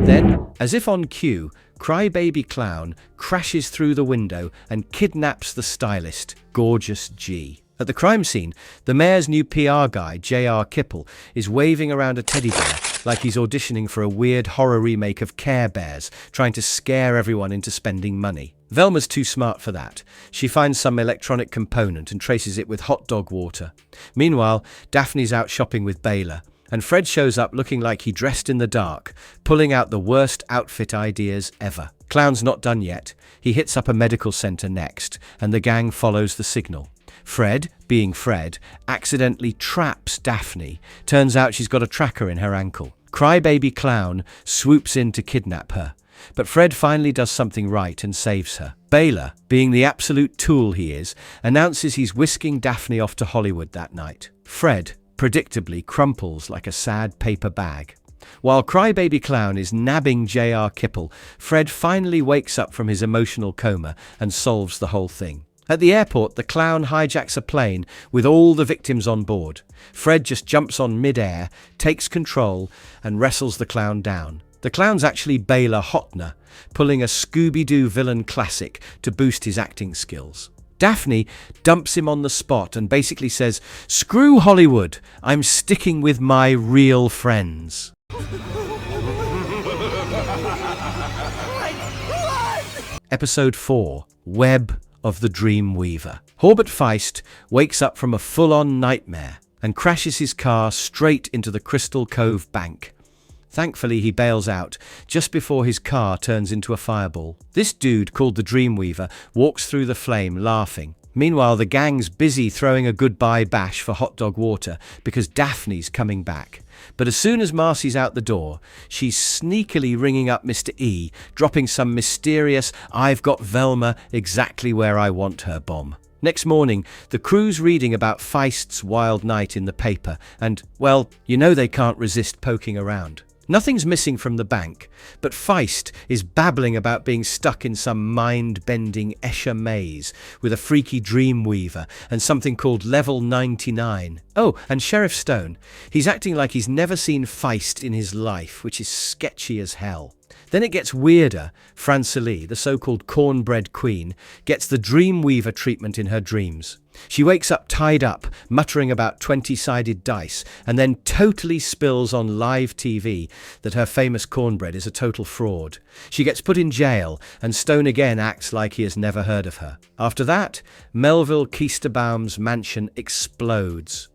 Then, as if on cue, Crybaby Clown crashes through the window and kidnaps the stylist, Gorgeous G. At the crime scene, the mayor's new PR guy, J.R. Kipple, is waving around a teddy bear like he's auditioning for a weird horror remake of Care Bears, trying to scare everyone into spending money. Velma's too smart for that. She finds some electronic component and traces it with hot dog water. Meanwhile, Daphne's out shopping with Baylor, and Fred shows up looking like he dressed in the dark, pulling out the worst outfit ideas ever. Clown's not done yet. He hits up a medical center next, and the gang follows the signal. Fred, being Fred, accidentally traps Daphne. Turns out she's got a tracker in her ankle. Crybaby Clown swoops in to kidnap her, but Fred finally does something right and saves her. Baylor, being the absolute tool he is, announces he's whisking Daphne off to Hollywood that night. Fred, predictably, crumples like a sad paper bag. While Crybaby Clown is nabbing J.R. Kipple, Fred finally wakes up from his emotional coma and solves the whole thing. At the airport, the clown hijacks a plane with all the victims on board. Fred just jumps on mid-air, takes control, and wrestles the clown down. The clown's actually Baylor Hotner, pulling a Scooby-Doo villain classic to boost his acting skills. Daphne dumps him on the spot and basically says, "Screw Hollywood, I'm sticking with my real friends." Episode 4. Web of the Dreamweaver. Horbert Feist wakes up from a full-on nightmare and crashes his car straight into the Crystal Cove bank. Thankfully, he bails out just before his car turns into a fireball. This dude, called the Dreamweaver, walks through the flame laughing. Meanwhile, the gang's busy throwing a goodbye bash for hot dog water because Daphne's coming back. But as soon as Marcy's out the door, she's sneakily ringing up Mr. E, dropping some mysterious "I've got Velma exactly where I want her" bomb. Next morning, the crew's reading about Feist's wild night in the paper, and, well, you know they can't resist poking around. Nothing's missing from the bank, but Feist is babbling about being stuck in some mind-bending Escher maze with a freaky dreamweaver and something called Level 99. Oh, and Sheriff Stone. He's acting like he's never seen Feist in his life, which is sketchy as hell. Then it gets weirder. Francelie, the so-called cornbread queen, gets the Dreamweaver treatment in her dreams. She wakes up tied up, muttering about 20-sided dice, and then totally spills on live TV that her famous cornbread is a total fraud. She gets put in jail, and Stone again acts like he has never heard of her. After that, Melville Keisterbaum's mansion explodes.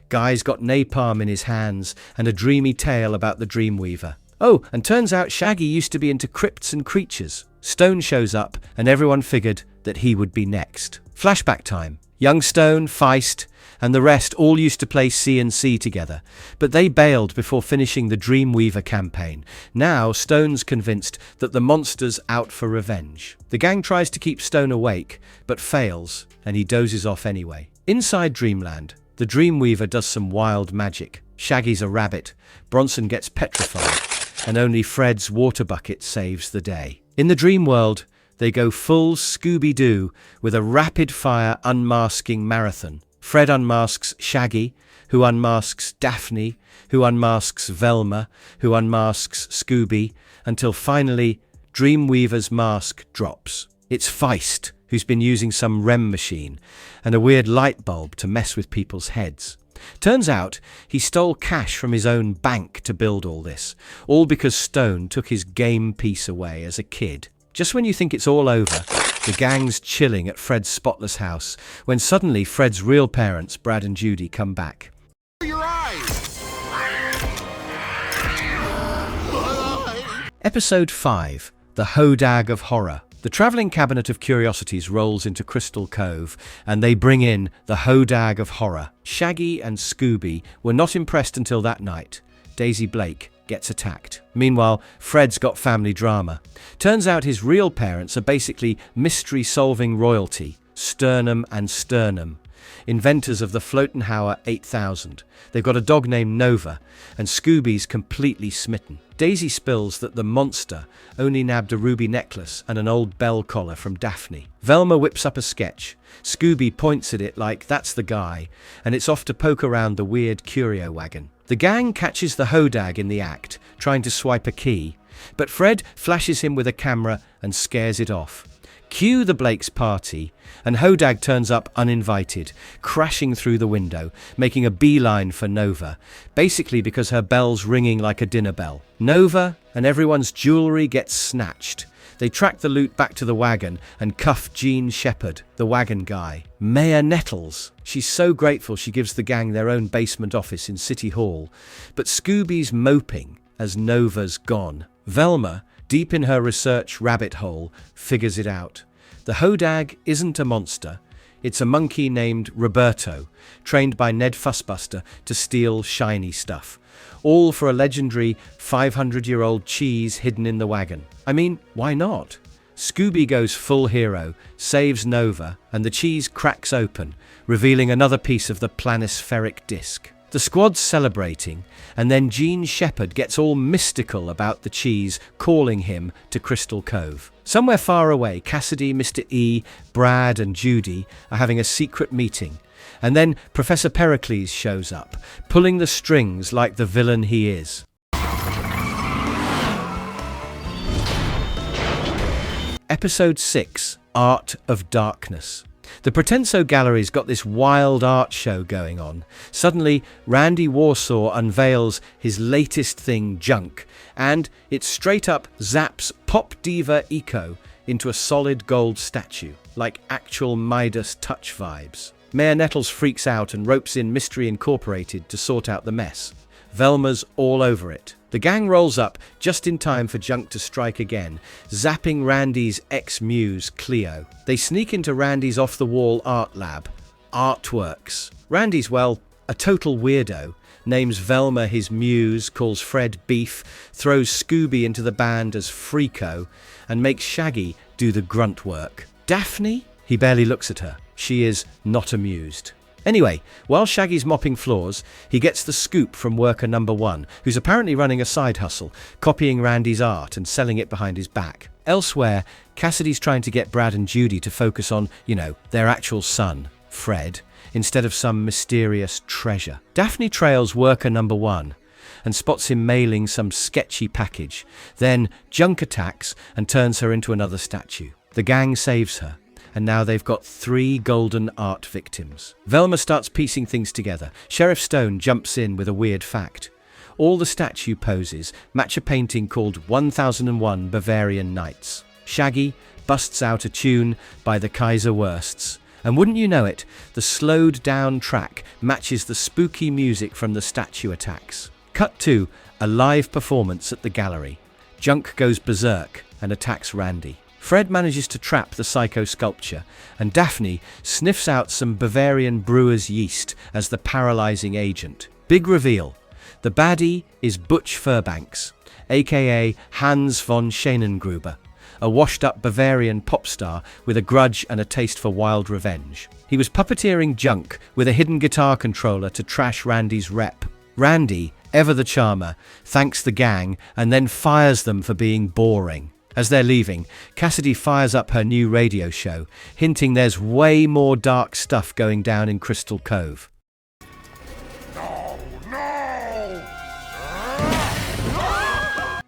Guy's got napalm in his hands and a dreamy tale about the Dreamweaver. Oh, and turns out Shaggy used to be into crypts and creatures. Stone shows up, and everyone figured that he would be next. Flashback time. Young Stone, Feist, and the rest all used to play C&C together, but they bailed before finishing the Dreamweaver campaign. Now Stone's convinced that the monster's out for revenge. The gang tries to keep Stone awake, but fails, and he dozes off anyway. Inside Dreamland, the Dreamweaver does some wild magic. Shaggy's a rabbit, Bronson gets petrified, and only Fred's water bucket saves the day. In the dream world, they go full Scooby-Doo with a rapid-fire unmasking marathon. Fred unmasks Shaggy, who unmasks Daphne, who unmasks Velma, who unmasks Scooby, until finally Dreamweaver's mask drops. It's Feist, who's been using some REM machine and a weird light bulb to mess with people's heads. Turns out he stole cash from his own bank to build all this, all because Stone took his game piece away as a kid. Just when you think it's all over, the gang's chilling at Fred's spotless house, when suddenly Fred's real parents, Brad and Judy, come back. Your eyes! Episode 5, The Hodag of Horror. The travelling cabinet of curiosities rolls into Crystal Cove, and they bring in the Hodag of Horror. Shaggy and Scooby were not impressed until that night. Daisy Blake gets attacked. Meanwhile, Fred's got family drama. Turns out his real parents are basically mystery-solving royalty, Sternum and Sternum, inventors of the Floatenhauer 8000. They've got a dog named Nova, and Scooby's completely smitten. Daisy spills that the monster only nabbed a ruby necklace and an old bell collar from Daphne. Velma whips up a sketch. Scooby points at it like that's the guy, and it's off to poke around the weird curio wagon. The gang catches the Hodag in the act, trying to swipe a key, but Fred flashes him with a camera and scares it off. Cue the Blake's party, and Hodag turns up uninvited, crashing through the window, making a beeline for Nova, basically because her bell's ringing like a dinner bell. Nova and everyone's jewelry gets snatched. They track the loot back to the wagon and cuff Gene Shepherd, the wagon guy. Mayor Nettles. She's so grateful she gives the gang their own basement office in City Hall, but Scooby's moping as Nova's gone. Velma, deep in her research rabbit hole, figures it out. The Hodag isn't a monster. It's a monkey named Roberto, trained by Ned Fussbuster to steal shiny stuff. All for a legendary 500-year-old cheese hidden in the wagon. I mean, why not? Scooby goes full hero, saves Nova, and the cheese cracks open, revealing another piece of the planispheric disc. The squad's celebrating, and then Gene Shepherd gets all mystical about the cheese, calling him to Crystal Cove. Somewhere far away, Cassidy, Mr. E, Brad, and Judy are having a secret meeting. And then Professor Pericles shows up, pulling the strings like the villain he is. Episode 6, Art of Darkness. The Pretenso Gallery's got this wild art show going on. Suddenly, Randy Warsaw unveils his latest thing, Junk, and it straight up zaps Pop Diva Eco into a solid gold statue, like actual Midas touch vibes. Mayor Nettles freaks out and ropes in Mystery Incorporated to sort out the mess. Velma's all over it. The gang rolls up just in time for Junk to strike again, zapping Randy's ex-muse, Cleo. They sneak into Randy's off-the-wall art lab, Artworks. Randy's, well, a total weirdo, names Velma his muse, calls Fred Beef, throws Scooby into the band as Freako, and makes Shaggy do the grunt work. Daphne? He barely looks at her. She is not amused. Anyway, while Shaggy's mopping floors, he gets the scoop from worker number 1, who's apparently running a side hustle, copying Randy's art and selling it behind his back. Elsewhere, Cassidy's trying to get Brad and Judy to focus on, their actual son, Fred, instead of some mysterious treasure. Daphne trails worker number 1 and spots him mailing some sketchy package. Then Junk attacks and turns her into another statue. The gang saves her, and now they've got 3 golden art victims. Velma starts piecing things together. Sheriff Stone jumps in with a weird fact. All the statue poses match a painting called 1001 Bavarian Nights. Shaggy busts out a tune by the Kaiser Wursts. And wouldn't you know it, the slowed down track matches the spooky music from the statue attacks. Cut to a live performance at the gallery. Junk goes berserk and attacks Randy. Fred manages to trap the psycho sculpture, and Daphne sniffs out some Bavarian brewer's yeast as the paralyzing agent. Big reveal. The baddie is Butch Furbanks, aka Hans von Schönengruber, a washed-up Bavarian pop star with a grudge and a taste for wild revenge. He was puppeteering junk with a hidden guitar controller to trash Randy's rep. Randy, ever the charmer, thanks the gang and then fires them for being boring. As they're leaving, Cassidy fires up her new radio show, hinting there's way more dark stuff going down in Crystal Cove. No, no!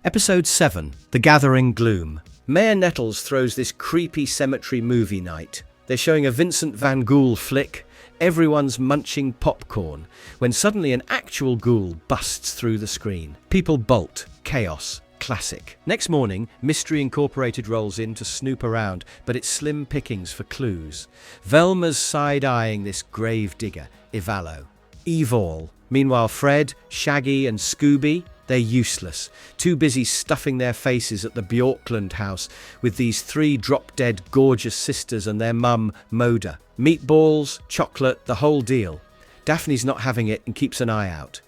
Episode 7, The Gathering Gloom. Mayor Nettles throws this creepy cemetery movie night. They're showing a Vincent van Gogh flick. Everyone's munching popcorn, when suddenly an actual ghoul busts through the screen. People bolt. Chaos. Classic. Next morning, Mystery Incorporated rolls in to snoop around, but it's slim pickings for clues. Velma's side-eyeing this grave digger, Ivalo. Evil. Meanwhile, Fred, Shaggy and Scooby, they're useless, too busy stuffing their faces at the Bjorkland house with these 3 drop-dead gorgeous sisters and their mum, Moda. Meatballs, chocolate, the whole deal. Daphne's not having it and keeps an eye out.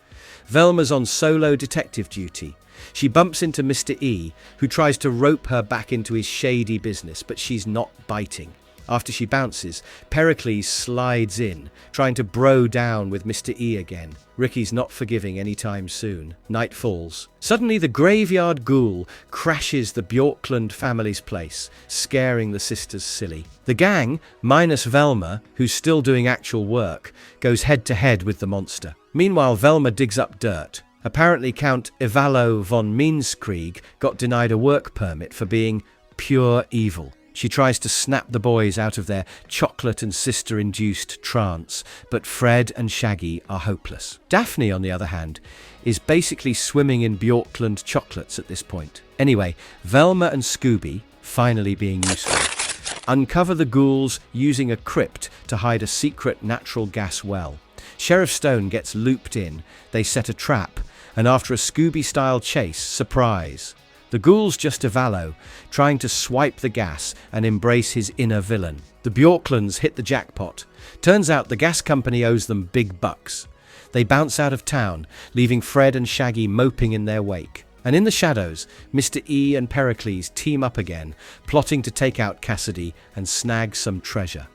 Velma's on solo detective duty. She bumps into Mr. E, who tries to rope her back into his shady business, but she's not biting. After she bounces, Pericles slides in, trying to bro down with Mr. E again. Ricky's not forgiving anytime soon. Night falls. Suddenly the graveyard ghoul crashes the Bjorkland family's place, scaring the sisters silly. The gang, minus Velma, who's still doing actual work, goes head-to-head with the monster. Meanwhile, Velma digs up dirt. Apparently Count Ivalo von Meanskrieg got denied a work permit for being pure evil. She tries to snap the boys out of their chocolate and sister-induced trance, but Fred and Shaggy are hopeless. Daphne, on the other hand, is basically swimming in Bjorkland chocolates at this point. Anyway, Velma and Scooby, finally being useful, uncover the ghouls using a crypt to hide a secret natural gas well. Sheriff Stone gets looped in, they set a trap, and after a Scooby-style chase, surprise. The ghoul's just Ivalo, trying to swipe the gas and embrace his inner villain. The Bjorklands hit the jackpot. Turns out the gas company owes them big bucks. They bounce out of town, leaving Fred and Shaggy moping in their wake. And in the shadows, Mr. E and Pericles team up again, plotting to take out Cassidy and snag some treasure.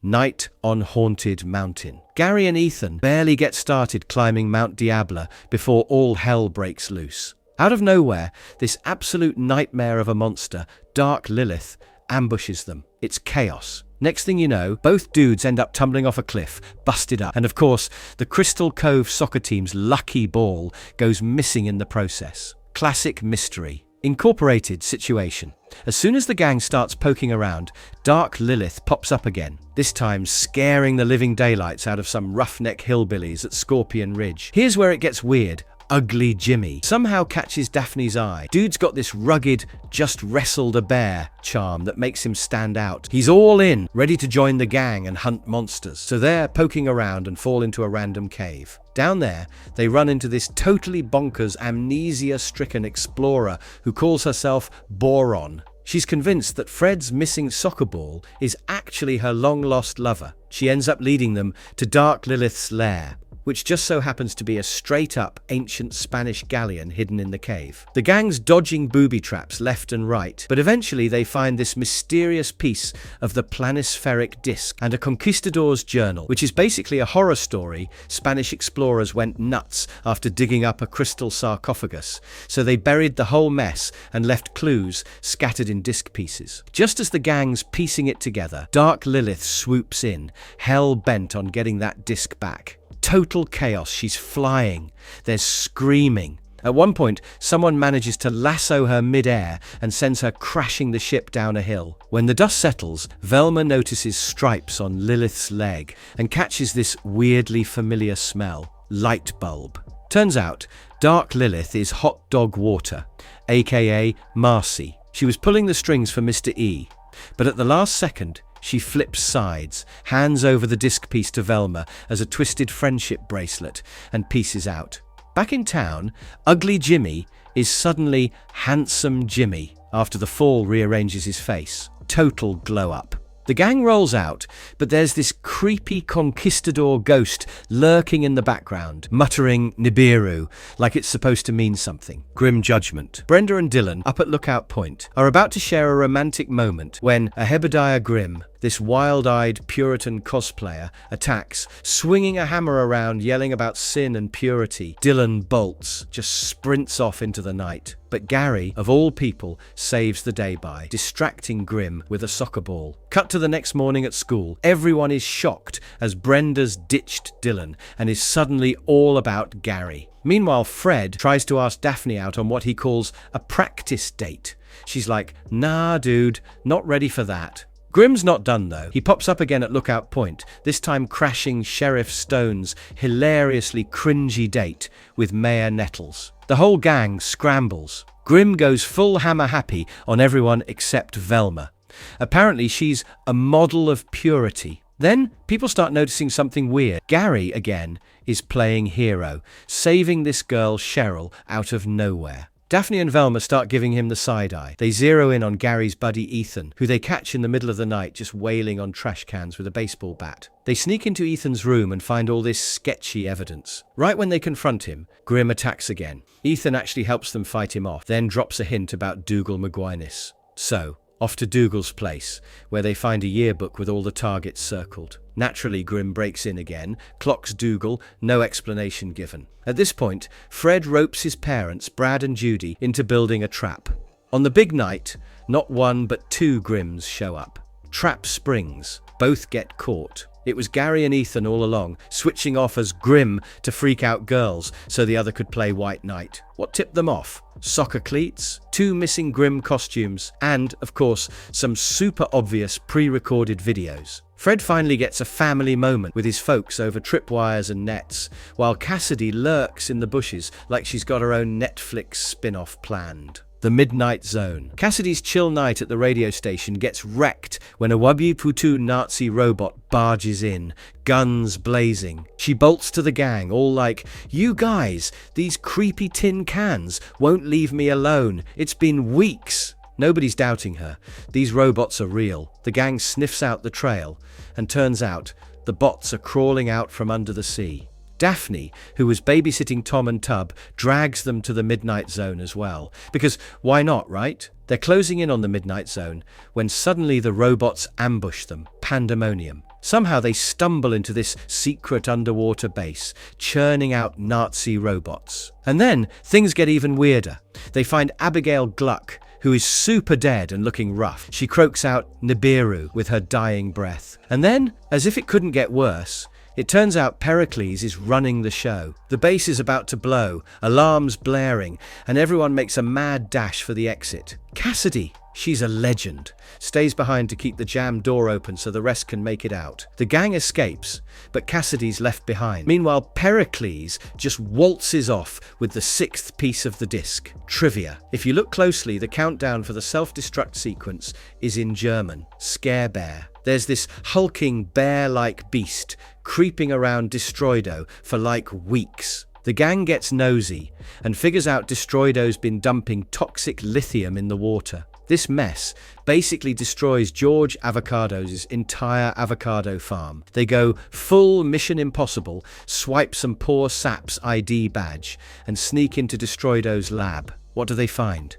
Night on Haunted Mountain. Gary and Ethan barely get started climbing Mount Diablo before all hell breaks loose. Out of nowhere, this absolute nightmare of a monster, Dark Lilith, ambushes them. It's chaos. Next thing you know, both dudes end up tumbling off a cliff, busted up. And of course, the Crystal Cove soccer team's lucky ball goes missing in the process. Classic Mystery Incorporated situation. As soon as the gang starts poking around, Dark Lilith pops up again, this time scaring the living daylights out of some roughneck hillbillies at Scorpion Ridge. Here's where it gets weird. Ugly Jimmy somehow catches Daphne's eye. Dude's got this rugged, just wrestled a bear charm that makes him stand out. He's all in, ready to join the gang and hunt monsters. So they're poking around and fall into a random cave. Down there, they run into this totally bonkers, amnesia-stricken explorer who calls herself Boron. She's convinced that Fred's missing soccer ball is actually her long-lost lover. She ends up leading them to Dark Lilith's lair, which just so happens to be a straight-up ancient Spanish galleon hidden in the cave. The gang's dodging booby traps left and right, but eventually they find this mysterious piece of the planispheric disc and a conquistador's journal, which is basically a horror story. Spanish explorers went nuts after digging up a crystal sarcophagus, so they buried the whole mess and left clues scattered in disc pieces. Just as the gang's piecing it together, Dark Lilith swoops in, hell-bent on getting that disc back. Total chaos. She's flying. There's screaming. At one point, someone manages to lasso her mid-air and sends her crashing the ship down a hill. When the dust settles, Velma notices stripes on Lilith's leg and catches this weirdly familiar smell. Light bulb. Turns out, Dark Lilith is Hot Dog Water, aka Marcy. She was pulling the strings for Mr. E, but at the last second, she flips sides, hands over the disc piece to Velma as a twisted friendship bracelet, and pieces out. Back in town, Ugly Jimmy is suddenly Handsome Jimmy. after the fall rearranges his face. Total glow up. The gang rolls out, but there's this creepy conquistador ghost lurking in the background, muttering Nibiru, like it's supposed to mean something. Grim judgment. Brenda and Dylan, up at Lookout Point, are about to share a romantic moment when Ahebediah Grimm, this wild-eyed Puritan cosplayer, attacks, swinging a hammer around, yelling about sin and purity. Dylan bolts, just sprints off into the night. But Gary, of all people, saves the day by distracting Grimm with a soccer ball. Cut to the next morning at school. Everyone is shocked as Brenda's ditched Dylan and is suddenly all about Gary. Meanwhile, Fred tries to ask Daphne out on what he calls a practice date. She's like, "Nah, dude, not ready for that." Grimm's not done though. He pops up again at Lookout Point, this time crashing Sheriff Stone's hilariously cringy date with Mayor Nettles. The whole gang scrambles. Grimm goes full hammer happy on everyone except Velma. Apparently she's a model of purity. Then people start noticing something weird. Gary, again, is playing hero, saving this girl Cheryl out of nowhere. Daphne and Velma start giving him the side eye. They zero in on Gary's buddy Ethan, who they catch in the middle of the night just wailing on trash cans with a baseball bat. They sneak into Ethan's room and find all this sketchy evidence. Right when they confront him, Grimm attacks again. Ethan actually helps them fight him off, then drops a hint about Dougal McGuinness. So, off to Dougal's place, where they find a yearbook with all the targets circled. Naturally, Grimm breaks in again, clocks Dougal, no explanation given. At this point, Fred ropes his parents, Brad and Judy, into building a trap. On the big night, not one but two Grimms show up. Trap springs. Both get caught. It was Gary and Ethan all along, switching off as Grimm to freak out girls so the other could play White Knight. What tipped them off? Soccer cleats, two missing Grimm costumes, and, of course, some super obvious pre-recorded videos. Fred finally gets a family moment with his folks over tripwires and nets, while Cassidy lurks in the bushes like she's got her own Netflix spin-off planned. The Midnight Zone. Cassidy's chill night at the radio station gets wrecked when a Wabyiputu Nazi robot barges in, guns blazing. She bolts to the gang, all like, "You guys, these creepy tin cans won't leave me alone. It's been weeks." Nobody's doubting her. These robots are real. The gang sniffs out the trail, and turns out the bots are crawling out from under the sea. Daphne, who was babysitting Tom and Tub, drags them to the Midnight Zone as well. Because why not, right? They're closing in on the Midnight Zone when suddenly the robots ambush them. Pandemonium. Somehow they stumble into this secret underwater base, churning out Nazi robots. And then things get even weirder. They find Abigail Gluck, who is super dead and looking rough. She croaks out Nibiru with her dying breath. And then, as if it couldn't get worse, it turns out Pericles is running the show. The base is about to blow, alarms blaring, and everyone makes a mad dash for the exit. Cassidy, she's a legend, stays behind to keep the jammed door open so the rest can make it out. The gang escapes, but Cassidy's left behind. Meanwhile, Pericles just waltzes off with the sixth piece of the disc. Trivia. If you look closely, the countdown for the self-destruct sequence is in German. Scare Bear. There's this hulking bear-like beast creeping around Destroido for like weeks. The gang gets nosy and figures out Destroido's been dumping toxic lithium in the water. This mess basically destroys George Avocado's entire avocado farm. They go full Mission Impossible, swipe some poor sap's ID badge, and sneak into Destroido's lab. What do they find?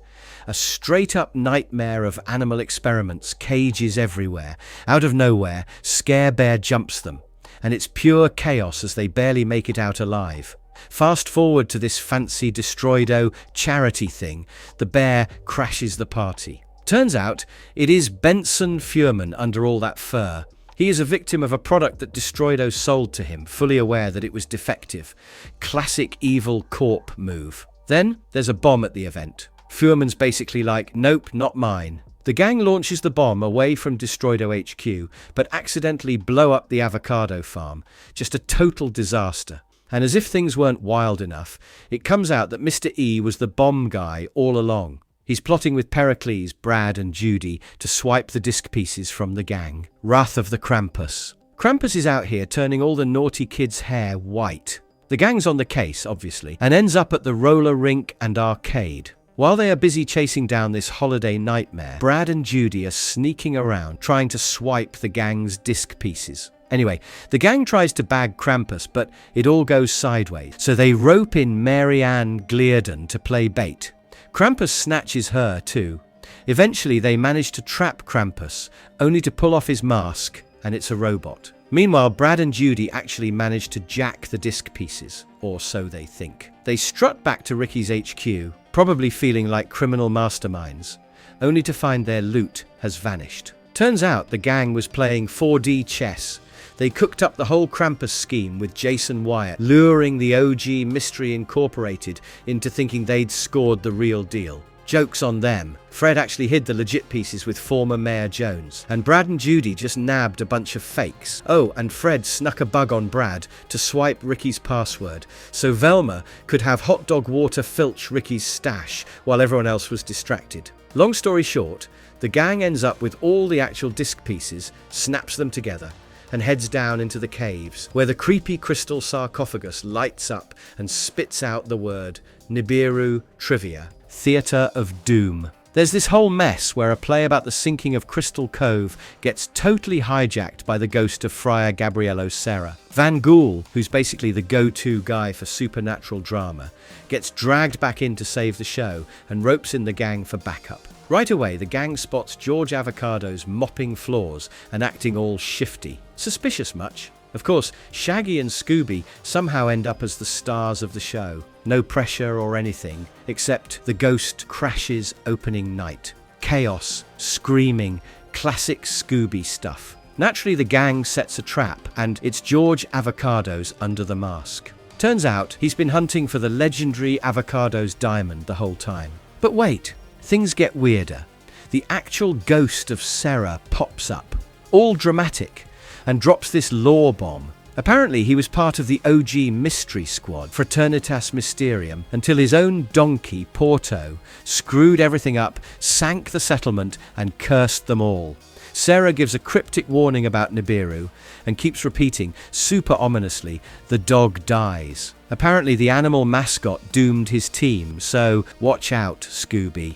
A straight-up nightmare of animal experiments, cages everywhere. Out of nowhere, Scare Bear jumps them, and it's pure chaos as they barely make it out alive. Fast forward to this fancy Destroido charity thing. The bear crashes the party. Turns out, it is Benson Furman under all that fur. He is a victim of a product that Destroido sold to him, fully aware that it was defective. Classic evil corp move. Then, there's a bomb at the event. Furman's basically like, "Nope, not mine." The gang launches the bomb away from Destroido HQ, but accidentally blow up the avocado farm. Just a total disaster. And as if things weren't wild enough, it comes out that Mr. E was the bomb guy all along. He's plotting with Pericles, Brad and Judy to swipe the disc pieces from the gang. Wrath of the Krampus. Krampus is out here turning all the naughty kids' hair white. The gang's on the case, obviously, and ends up at the roller rink and arcade. While they are busy chasing down this holiday nightmare, Brad and Judy are sneaking around trying to swipe the gang's disc pieces. Anyway, the gang tries to bag Krampus, but it all goes sideways, so they rope in Mary Ann Glearden to play bait. Krampus snatches her too. Eventually they manage to trap Krampus, only to pull off his mask, and it's a robot. Meanwhile, Brad and Judy actually manage to jack the disc pieces, or so they think. They strut back to Ricky's HQ, probably feeling like criminal masterminds, only to find their loot has vanished. Turns out the gang was playing 4D chess. They cooked up the whole Krampus scheme with Jason Wyatt, luring the OG Mystery Incorporated into thinking they'd scored the real deal. Joke's on them. Fred actually hid the legit pieces with former Mayor Jones, and Brad and Judy just nabbed a bunch of fakes. Oh, and Fred snuck a bug on Brad to swipe Ricky's password, so Velma could have hot dog water filch Ricky's stash while everyone else was distracted. Long story short, the gang ends up with all the actual disc pieces, snaps them together, and heads down into the caves, where the creepy crystal sarcophagus lights up and spits out the word Nibiru Trivia, Theatre of Doom. There's this whole mess where a play about the sinking of Crystal Cove gets totally hijacked by the ghost of Friar Gabriello Serra. Van Gool, who's basically the go-to guy for supernatural drama, gets dragged back in to save the show and ropes in the gang for backup. Right away, the gang spots George Avocados mopping floors and acting all shifty. Suspicious much? Of course, Shaggy and Scooby somehow end up as the stars of the show. No pressure or anything, except the ghost crashes opening night. Chaos, screaming, classic Scooby stuff. Naturally, the gang sets a trap, and it's George Avocados under the mask. Turns out, he's been hunting for the legendary Avocados diamond the whole time. But wait, things get weirder. The actual ghost of Serra pops up, all dramatic, and drops this lore bomb. Apparently he was part of the OG Mystery Squad, Fraternitas Mysterium, until his own donkey, Porto, screwed everything up, sank the settlement, and cursed them all. Serra gives a cryptic warning about Nibiru, and keeps repeating, super ominously, the dog dies. Apparently the animal mascot doomed his team, so watch out, Scooby.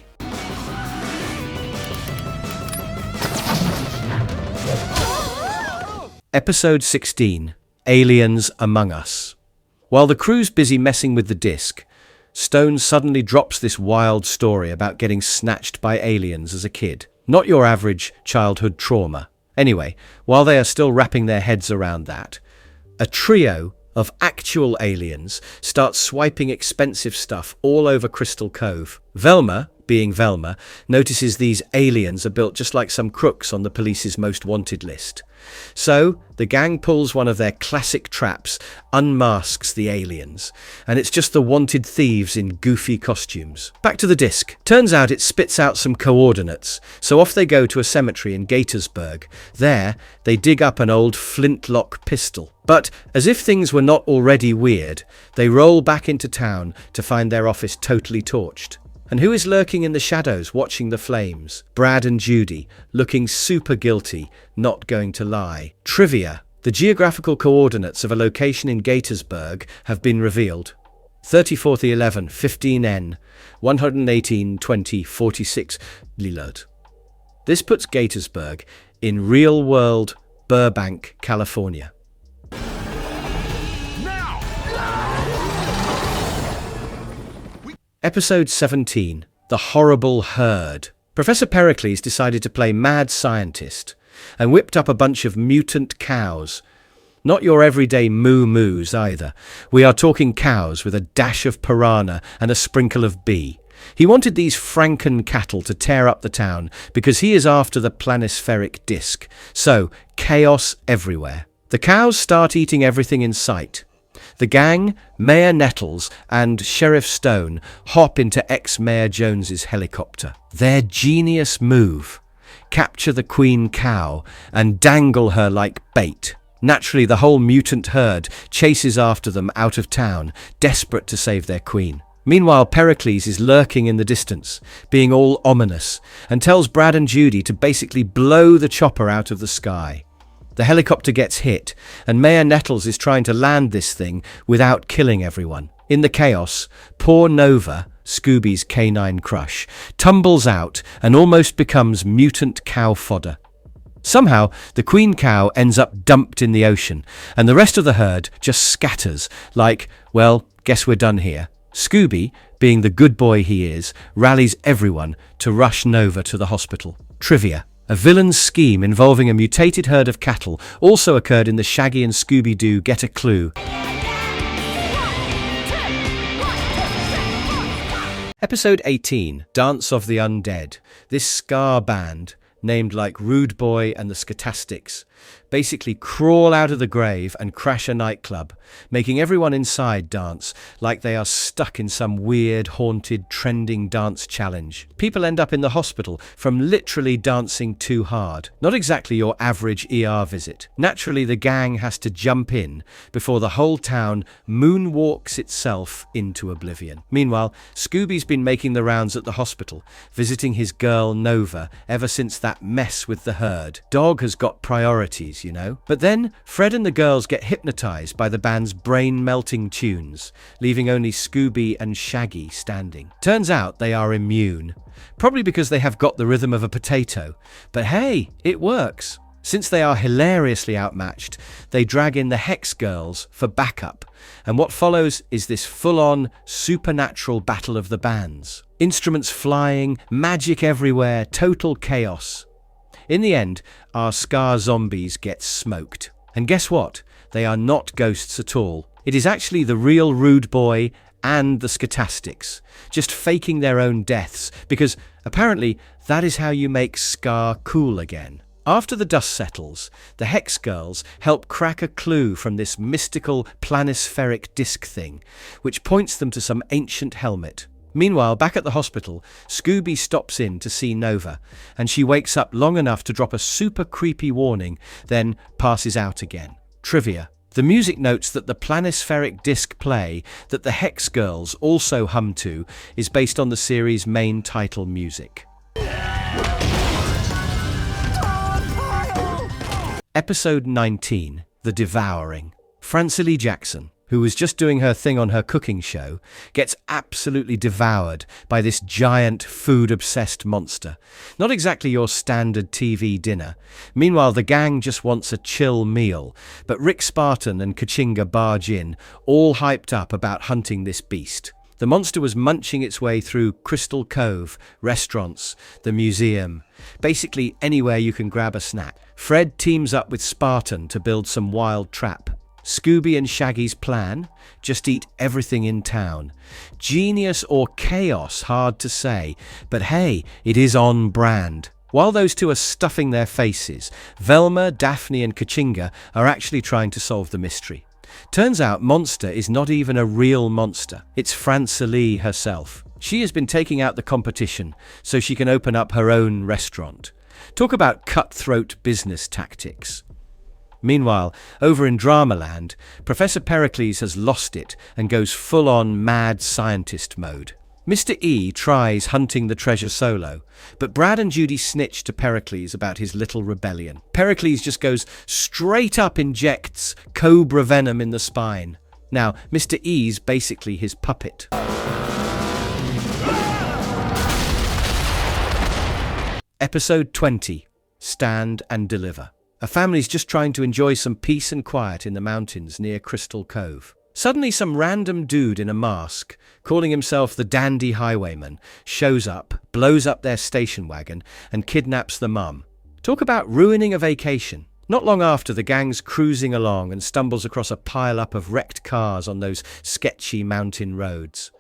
Episode 16, Aliens Among Us. While the crew's busy messing with the disc, Stone suddenly drops this wild story about getting snatched by aliens as a kid. Not your average childhood trauma. Anyway, while they are still wrapping their heads around that, a trio of actual aliens starts swiping expensive stuff all over Crystal Cove. Velma, being Velma, notices these aliens are built just like some crooks on the police's most wanted list. So, the gang pulls one of their classic traps, unmasks the aliens, and it's just the wanted thieves in goofy costumes. Back to the disc. Turns out it spits out some coordinates, so off they go to a cemetery in Gaithersburg. There, they dig up an old flintlock pistol. But, as if things were not already weird, they roll back into town to find their office totally torched. And who is lurking in the shadows watching the flames? Brad and Judy, looking super guilty, not going to lie. Trivia. The geographical coordinates of a location in Gaithersburg have been revealed. 3411 15N 118 20 46 Lillard. This puts Gaithersburg in real-world Burbank, California. Episode 17, The Horrible Herd. Professor Pericles decided to play mad scientist and whipped up a bunch of mutant cows. Not your everyday moo-moos either. We are talking cows with a dash of piranha and a sprinkle of bee. He wanted these Franken cattle to tear up the town because he is after the planispheric disc. So, chaos everywhere. The cows start eating everything in sight. The gang, Mayor Nettles and Sheriff Stone hop into ex-Mayor Jones's helicopter. Their genius move: capture the queen cow and dangle her like bait. Naturally, the whole mutant herd chases after them out of town, desperate to save their queen. Meanwhile, Pericles is lurking in the distance, being all ominous, and tells Brad and Judy to basically blow the chopper out of the sky. The helicopter gets hit, and Mayor Nettles is trying to land this thing without killing everyone. In the chaos, poor Nova, Scooby's canine crush, tumbles out and almost becomes mutant cow fodder. Somehow, the queen cow ends up dumped in the ocean, and the rest of the herd just scatters like, well, guess we're done here. Scooby, being the good boy he is, rallies everyone to rush Nova to the hospital. Trivia. A villain's scheme involving a mutated herd of cattle also occurred in the Shaggy and Scooby-Doo Get a Clue. Episode 18, Dance of the Undead. This ska band, named like Rude Boy and the Scatastics, basically crawl out of the grave and crash a nightclub, making everyone inside dance like they are stuck in some weird, haunted, trending dance challenge. People end up in the hospital from literally dancing too hard. Not exactly your average ER visit. Naturally, the gang has to jump in before the whole town moonwalks itself into oblivion. Meanwhile, Scooby's been making the rounds at the hospital, visiting his girl Nova ever since that mess with the herd. Dog has got priorities, you know. But then, Fred and the girls get hypnotized by the band's brain-melting tunes, leaving only Scooby and Shaggy standing. Turns out they are immune, probably because they have got the rhythm of a potato. But hey, it works. Since they are hilariously outmatched, they drag in the Hex Girls for backup, and what follows is this full-on supernatural battle of the bands. Instruments flying, magic everywhere, total chaos. In the end, our Scar zombies get smoked. And guess what? They are not ghosts at all. It is actually the real Rude Boy and the Scatastics, just faking their own deaths, because apparently that is how you make Scar cool again. After the dust settles, the Hex Girls help crack a clue from this mystical planispheric disc thing, which points them to some ancient helmet. Meanwhile, back at the hospital, Scooby stops in to see Nova, and she wakes up long enough to drop a super creepy warning, then passes out again. Trivia. The music notes that the planispheric disc play that the Hex Girls also hum to is based on the series' main title music. Episode 19, The Devouring. Francily Jackson, who was just doing her thing on her cooking show, gets absolutely devoured by this giant food-obsessed monster. Not exactly your standard TV dinner. Meanwhile, the gang just wants a chill meal, but Rick Spartan and Kachinga barge in, all hyped up about hunting this beast. The monster was munching its way through Crystal Cove, restaurants, the museum, basically anywhere you can grab a snack. Fred teams up with Spartan to build some wild trap. Scooby and Shaggy's plan? Just eat everything in town. Genius or chaos, hard to say, but hey, it is on brand. While those two are stuffing their faces, Velma, Daphne and Kachinga are actually trying to solve the mystery. Turns out Monster is not even a real monster. It's Francily herself. She has been taking out the competition so she can open up her own restaurant. Talk about cutthroat business tactics. Meanwhile, over in Dramaland, Professor Pericles has lost it and goes full-on mad scientist mode. Mr. E tries hunting the treasure solo, but Brad and Judy snitch to Pericles about his little rebellion. Pericles just goes straight up injects cobra venom in the spine. Now, Mr. E's basically his puppet. Episode 20, Stand and Deliver. A family's just trying to enjoy some peace and quiet in the mountains near Crystal Cove. Suddenly some random dude in a mask, calling himself the Dandy Highwayman, shows up, blows up their station wagon, and kidnaps the mum. Talk about ruining a vacation. Not long after, the gang's cruising along and stumbles across a pile-up of wrecked cars on those sketchy mountain roads.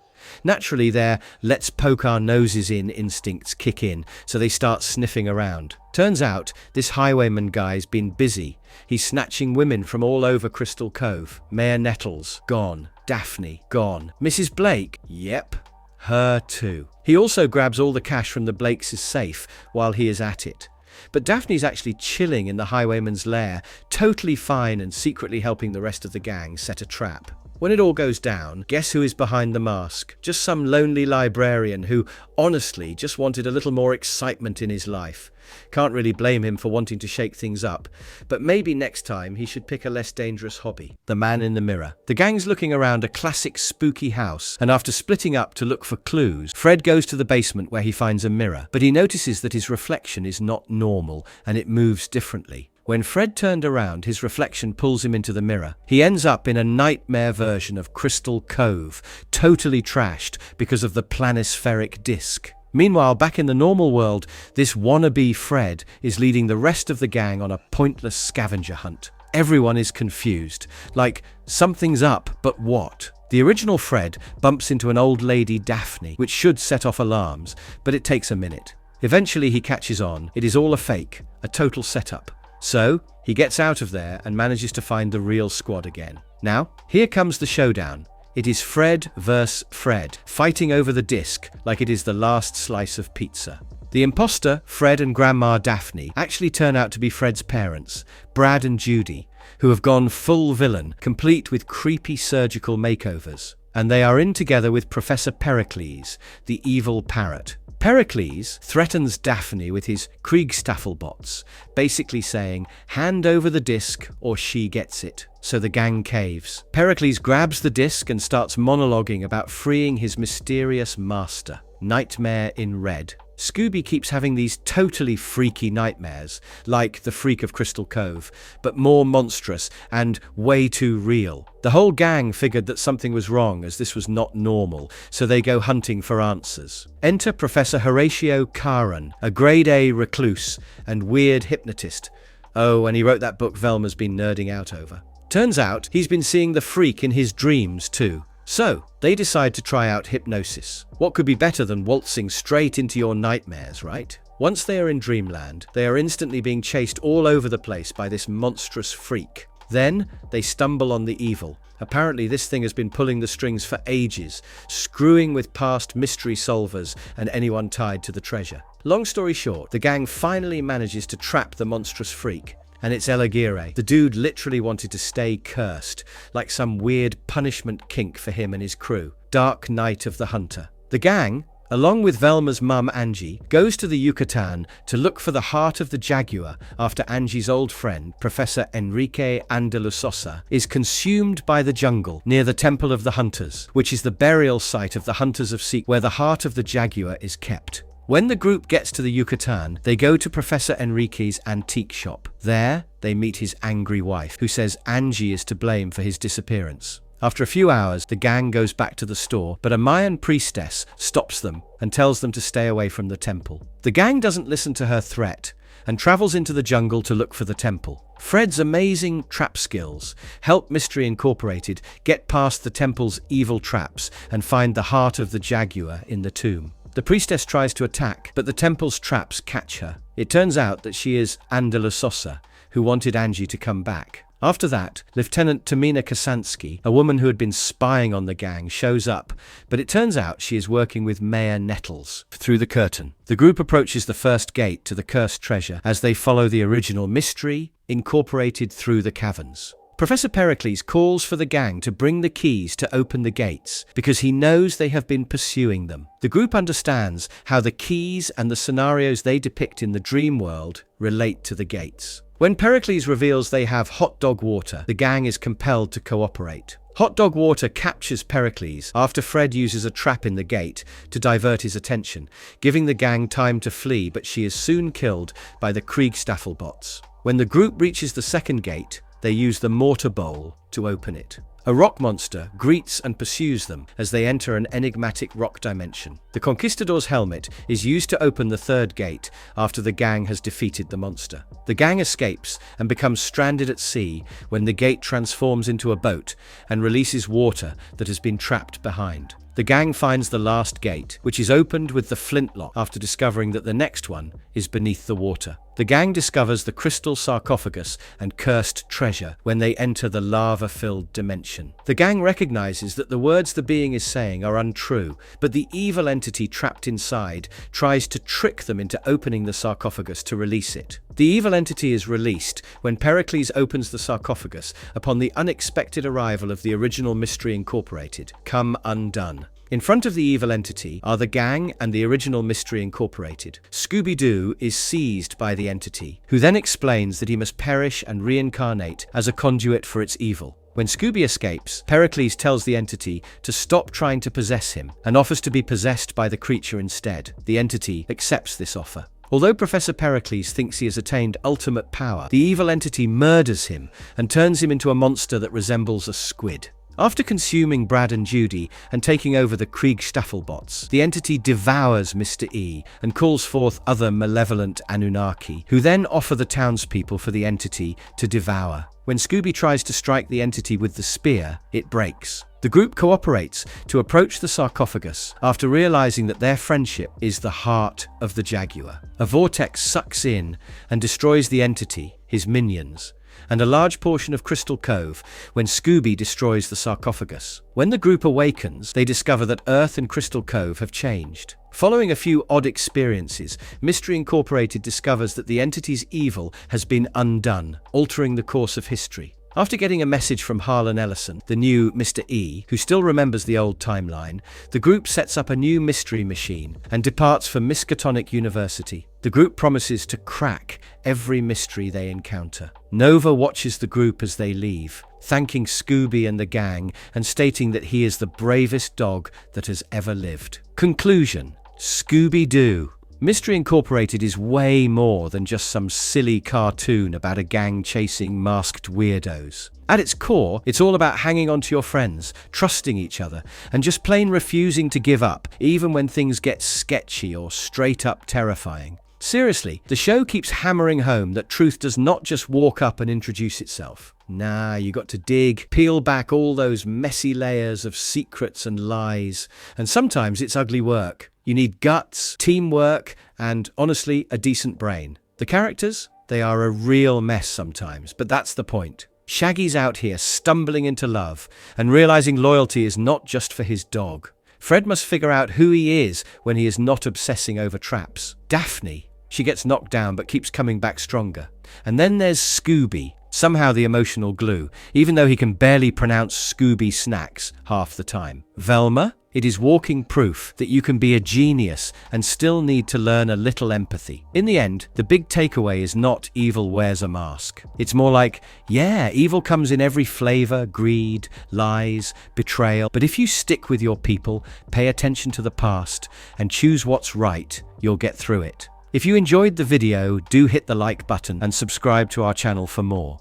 Naturally, their let's poke our noses in instincts kick in, so they start sniffing around. Turns out, this highwayman guy's been busy. He's snatching women from all over Crystal Cove. Mayor Nettles, gone. Daphne, gone. Mrs. Blake, yep, her too. He also grabs all the cash from the Blakes' safe while he is at it. But Daphne's actually chilling in the highwayman's lair, totally fine and secretly helping the rest of the gang set a trap. When it all goes down, guess who is behind the mask? Just some lonely librarian who, honestly, just wanted a little more excitement in his life. Can't really blame him for wanting to shake things up, but maybe next time he should pick a less dangerous hobby. The man in the mirror. The gang's looking around a classic spooky house, and after splitting up to look for clues, Fred goes to the basement where he finds a mirror, but he notices that his reflection is not normal and it moves differently. When Fred turned around, his reflection pulls him into the mirror. He ends up in a nightmare version of Crystal Cove, totally trashed because of the planispheric disc. Meanwhile, back in the normal world, this wannabe Fred is leading the rest of the gang on a pointless scavenger hunt. Everyone is confused, like something's up, but what? The original Fred bumps into an old lady Daphne, which should set off alarms, but it takes a minute. Eventually he catches on. It is all a fake, a total setup. So, he gets out of there and manages to find the real squad again. Now, here comes the showdown. It is Fred vs. Fred, fighting over the disc like it is the last slice of pizza. The imposter, Fred and Grandma Daphne, actually turn out to be Fred's parents, Brad and Judy, who have gone full villain, complete with creepy surgical makeovers. And they are in together with Professor Pericles, the evil parrot. Pericles threatens Daphne with his Kriegstaffelbots, basically saying, hand over the disc or she gets it. So the gang caves. Pericles grabs the disc and starts monologuing about freeing his mysterious master, Nightmare in Red. Scooby keeps having these totally freaky nightmares, like the freak of Crystal Cove, but more monstrous and way too real. The whole gang figured that something was wrong as this was not normal, so they go hunting for answers. Enter Professor Horatio Caron, a grade A recluse and weird hypnotist. Oh, and he wrote that book Velma's been nerding out over. Turns out he's been seeing the freak in his dreams too. So, they decide to try out hypnosis. What could be better than waltzing straight into your nightmares, right? Once they are in dreamland, they are instantly being chased all over the place by this monstrous freak. Then, they stumble on the evil. Apparently this thing has been pulling the strings for ages, screwing with past mystery solvers and anyone tied to the treasure. Long story short, the gang finally manages to trap the monstrous freak. And it's El Aguirre. The dude literally wanted to stay cursed, like some weird punishment kink for him and his crew. Dark Night of the Hunter. The gang, along with Velma's mum Angie, goes to the Yucatan to look for the heart of the jaguar after Angie's old friend, Professor Enrique Andalusosa, is consumed by the jungle near the Temple of the Hunters, which is the burial site of the Hunters of Cicada, where the heart of the jaguar is kept. When the group gets to the Yucatan, they go to Professor Enrique's antique shop. There, they meet his angry wife, who says Angie is to blame for his disappearance. After a few hours, the gang goes back to the store, but a Mayan priestess stops them and tells them to stay away from the temple. The gang doesn't listen to her threat and travels into the jungle to look for the temple. Fred's amazing trap skills help Mystery Incorporated get past the temple's evil traps and find the heart of the jaguar in the tomb. The priestess tries to attack, but the temple's traps catch her. It turns out that she is Andalusosa, who wanted Angie to come back. After that, Lieutenant Tamina Kasansky, a woman who had been spying on the gang, shows up, but it turns out she is working with Mayor Nettles. Through the curtain, the group approaches the first gate to the cursed treasure as they follow the original Mystery Incorporated through the caverns. Professor Pericles calls for the gang to bring the keys to open the gates because he knows they have been pursuing them. The group understands how the keys and the scenarios they depict in the dream world relate to the gates. When Pericles reveals they have hot dog water, the gang is compelled to cooperate. Hot dog water captures Pericles after Fred uses a trap in the gate to divert his attention, giving the gang time to flee, but she is soon killed by the Kriegstaffelbots. When the group reaches the second gate, they use the mortar bowl to open it. A rock monster greets and pursues them as they enter an enigmatic rock dimension. The Conquistador's helmet is used to open the third gate after the gang has defeated the monster. The gang escapes and becomes stranded at sea when the gate transforms into a boat and releases water that has been trapped behind. The gang finds the last gate, which is opened with the flintlock after discovering that the next one is beneath the water. The gang discovers the crystal sarcophagus and cursed treasure when they enter the lava-filled dimension. The gang recognizes that the words the being is saying are untrue, but the evil entity trapped inside tries to trick them into opening the sarcophagus to release it. The evil entity is released when Pericles opens the sarcophagus upon the unexpected arrival of the original Mystery Incorporated, Come Undone. In front of the evil entity are the gang and the original Mystery Incorporated. Scooby-Doo is seized by the entity, who then explains that he must perish and reincarnate as a conduit for its evil. When Scooby escapes, Pericles tells the entity to stop trying to possess him and offers to be possessed by the creature instead. The entity accepts this offer. Although Professor Pericles thinks he has attained ultimate power, the evil entity murders him and turns him into a monster that resembles a squid. After consuming Brad and Judy and taking over the Kriegstaffelbots, the entity devours Mr. E and calls forth other malevolent Anunnaki, who then offer the townspeople for the entity to devour. When Scooby tries to strike the entity with the spear, it breaks. The group cooperates to approach the sarcophagus after realizing that their friendship is the heart of the Jaguar. A vortex sucks in and destroys the entity, his minions, and a large portion of Crystal Cove when Scooby destroys the sarcophagus. When the group awakens, they discover that Earth and Crystal Cove have changed. Following a few odd experiences, Mystery Incorporated discovers that the entity's evil has been undone, altering the course of history. After getting a message from Harlan Ellison, the new Mr. E, who still remembers the old timeline, the group sets up a new mystery machine and departs for Miskatonic University. The group promises to crack every mystery they encounter. Nova watches the group as they leave, thanking Scooby and the gang and stating that he is the bravest dog that has ever lived. Conclusion: Scooby-Doo. Mystery Incorporated is way more than just some silly cartoon about a gang chasing masked weirdos. At its core, it's all about hanging on to your friends, trusting each other, and just plain refusing to give up, even when things get sketchy or straight up terrifying. Seriously, the show keeps hammering home that truth does not just walk up and introduce itself. Nah, you got to dig, peel back all those messy layers of secrets and lies, and sometimes it's ugly work. You need guts, teamwork, and, honestly, a decent brain. The characters? They are a real mess sometimes, but that's the point. Shaggy's out here stumbling into love and realizing loyalty is not just for his dog. Fred must figure out who he is when he is not obsessing over traps. Daphne, she gets knocked down but keeps coming back stronger. And then there's Scooby, somehow the emotional glue, even though he can barely pronounce Scooby snacks half the time. Velma? It is walking proof that you can be a genius and still need to learn a little empathy. In the end, the big takeaway is not evil wears a mask. It's more like, yeah, evil comes in every flavor, greed, lies, betrayal. But if you stick with your people, pay attention to the past, and choose what's right, you'll get through it. If you enjoyed the video, do hit the like button and subscribe to our channel for more.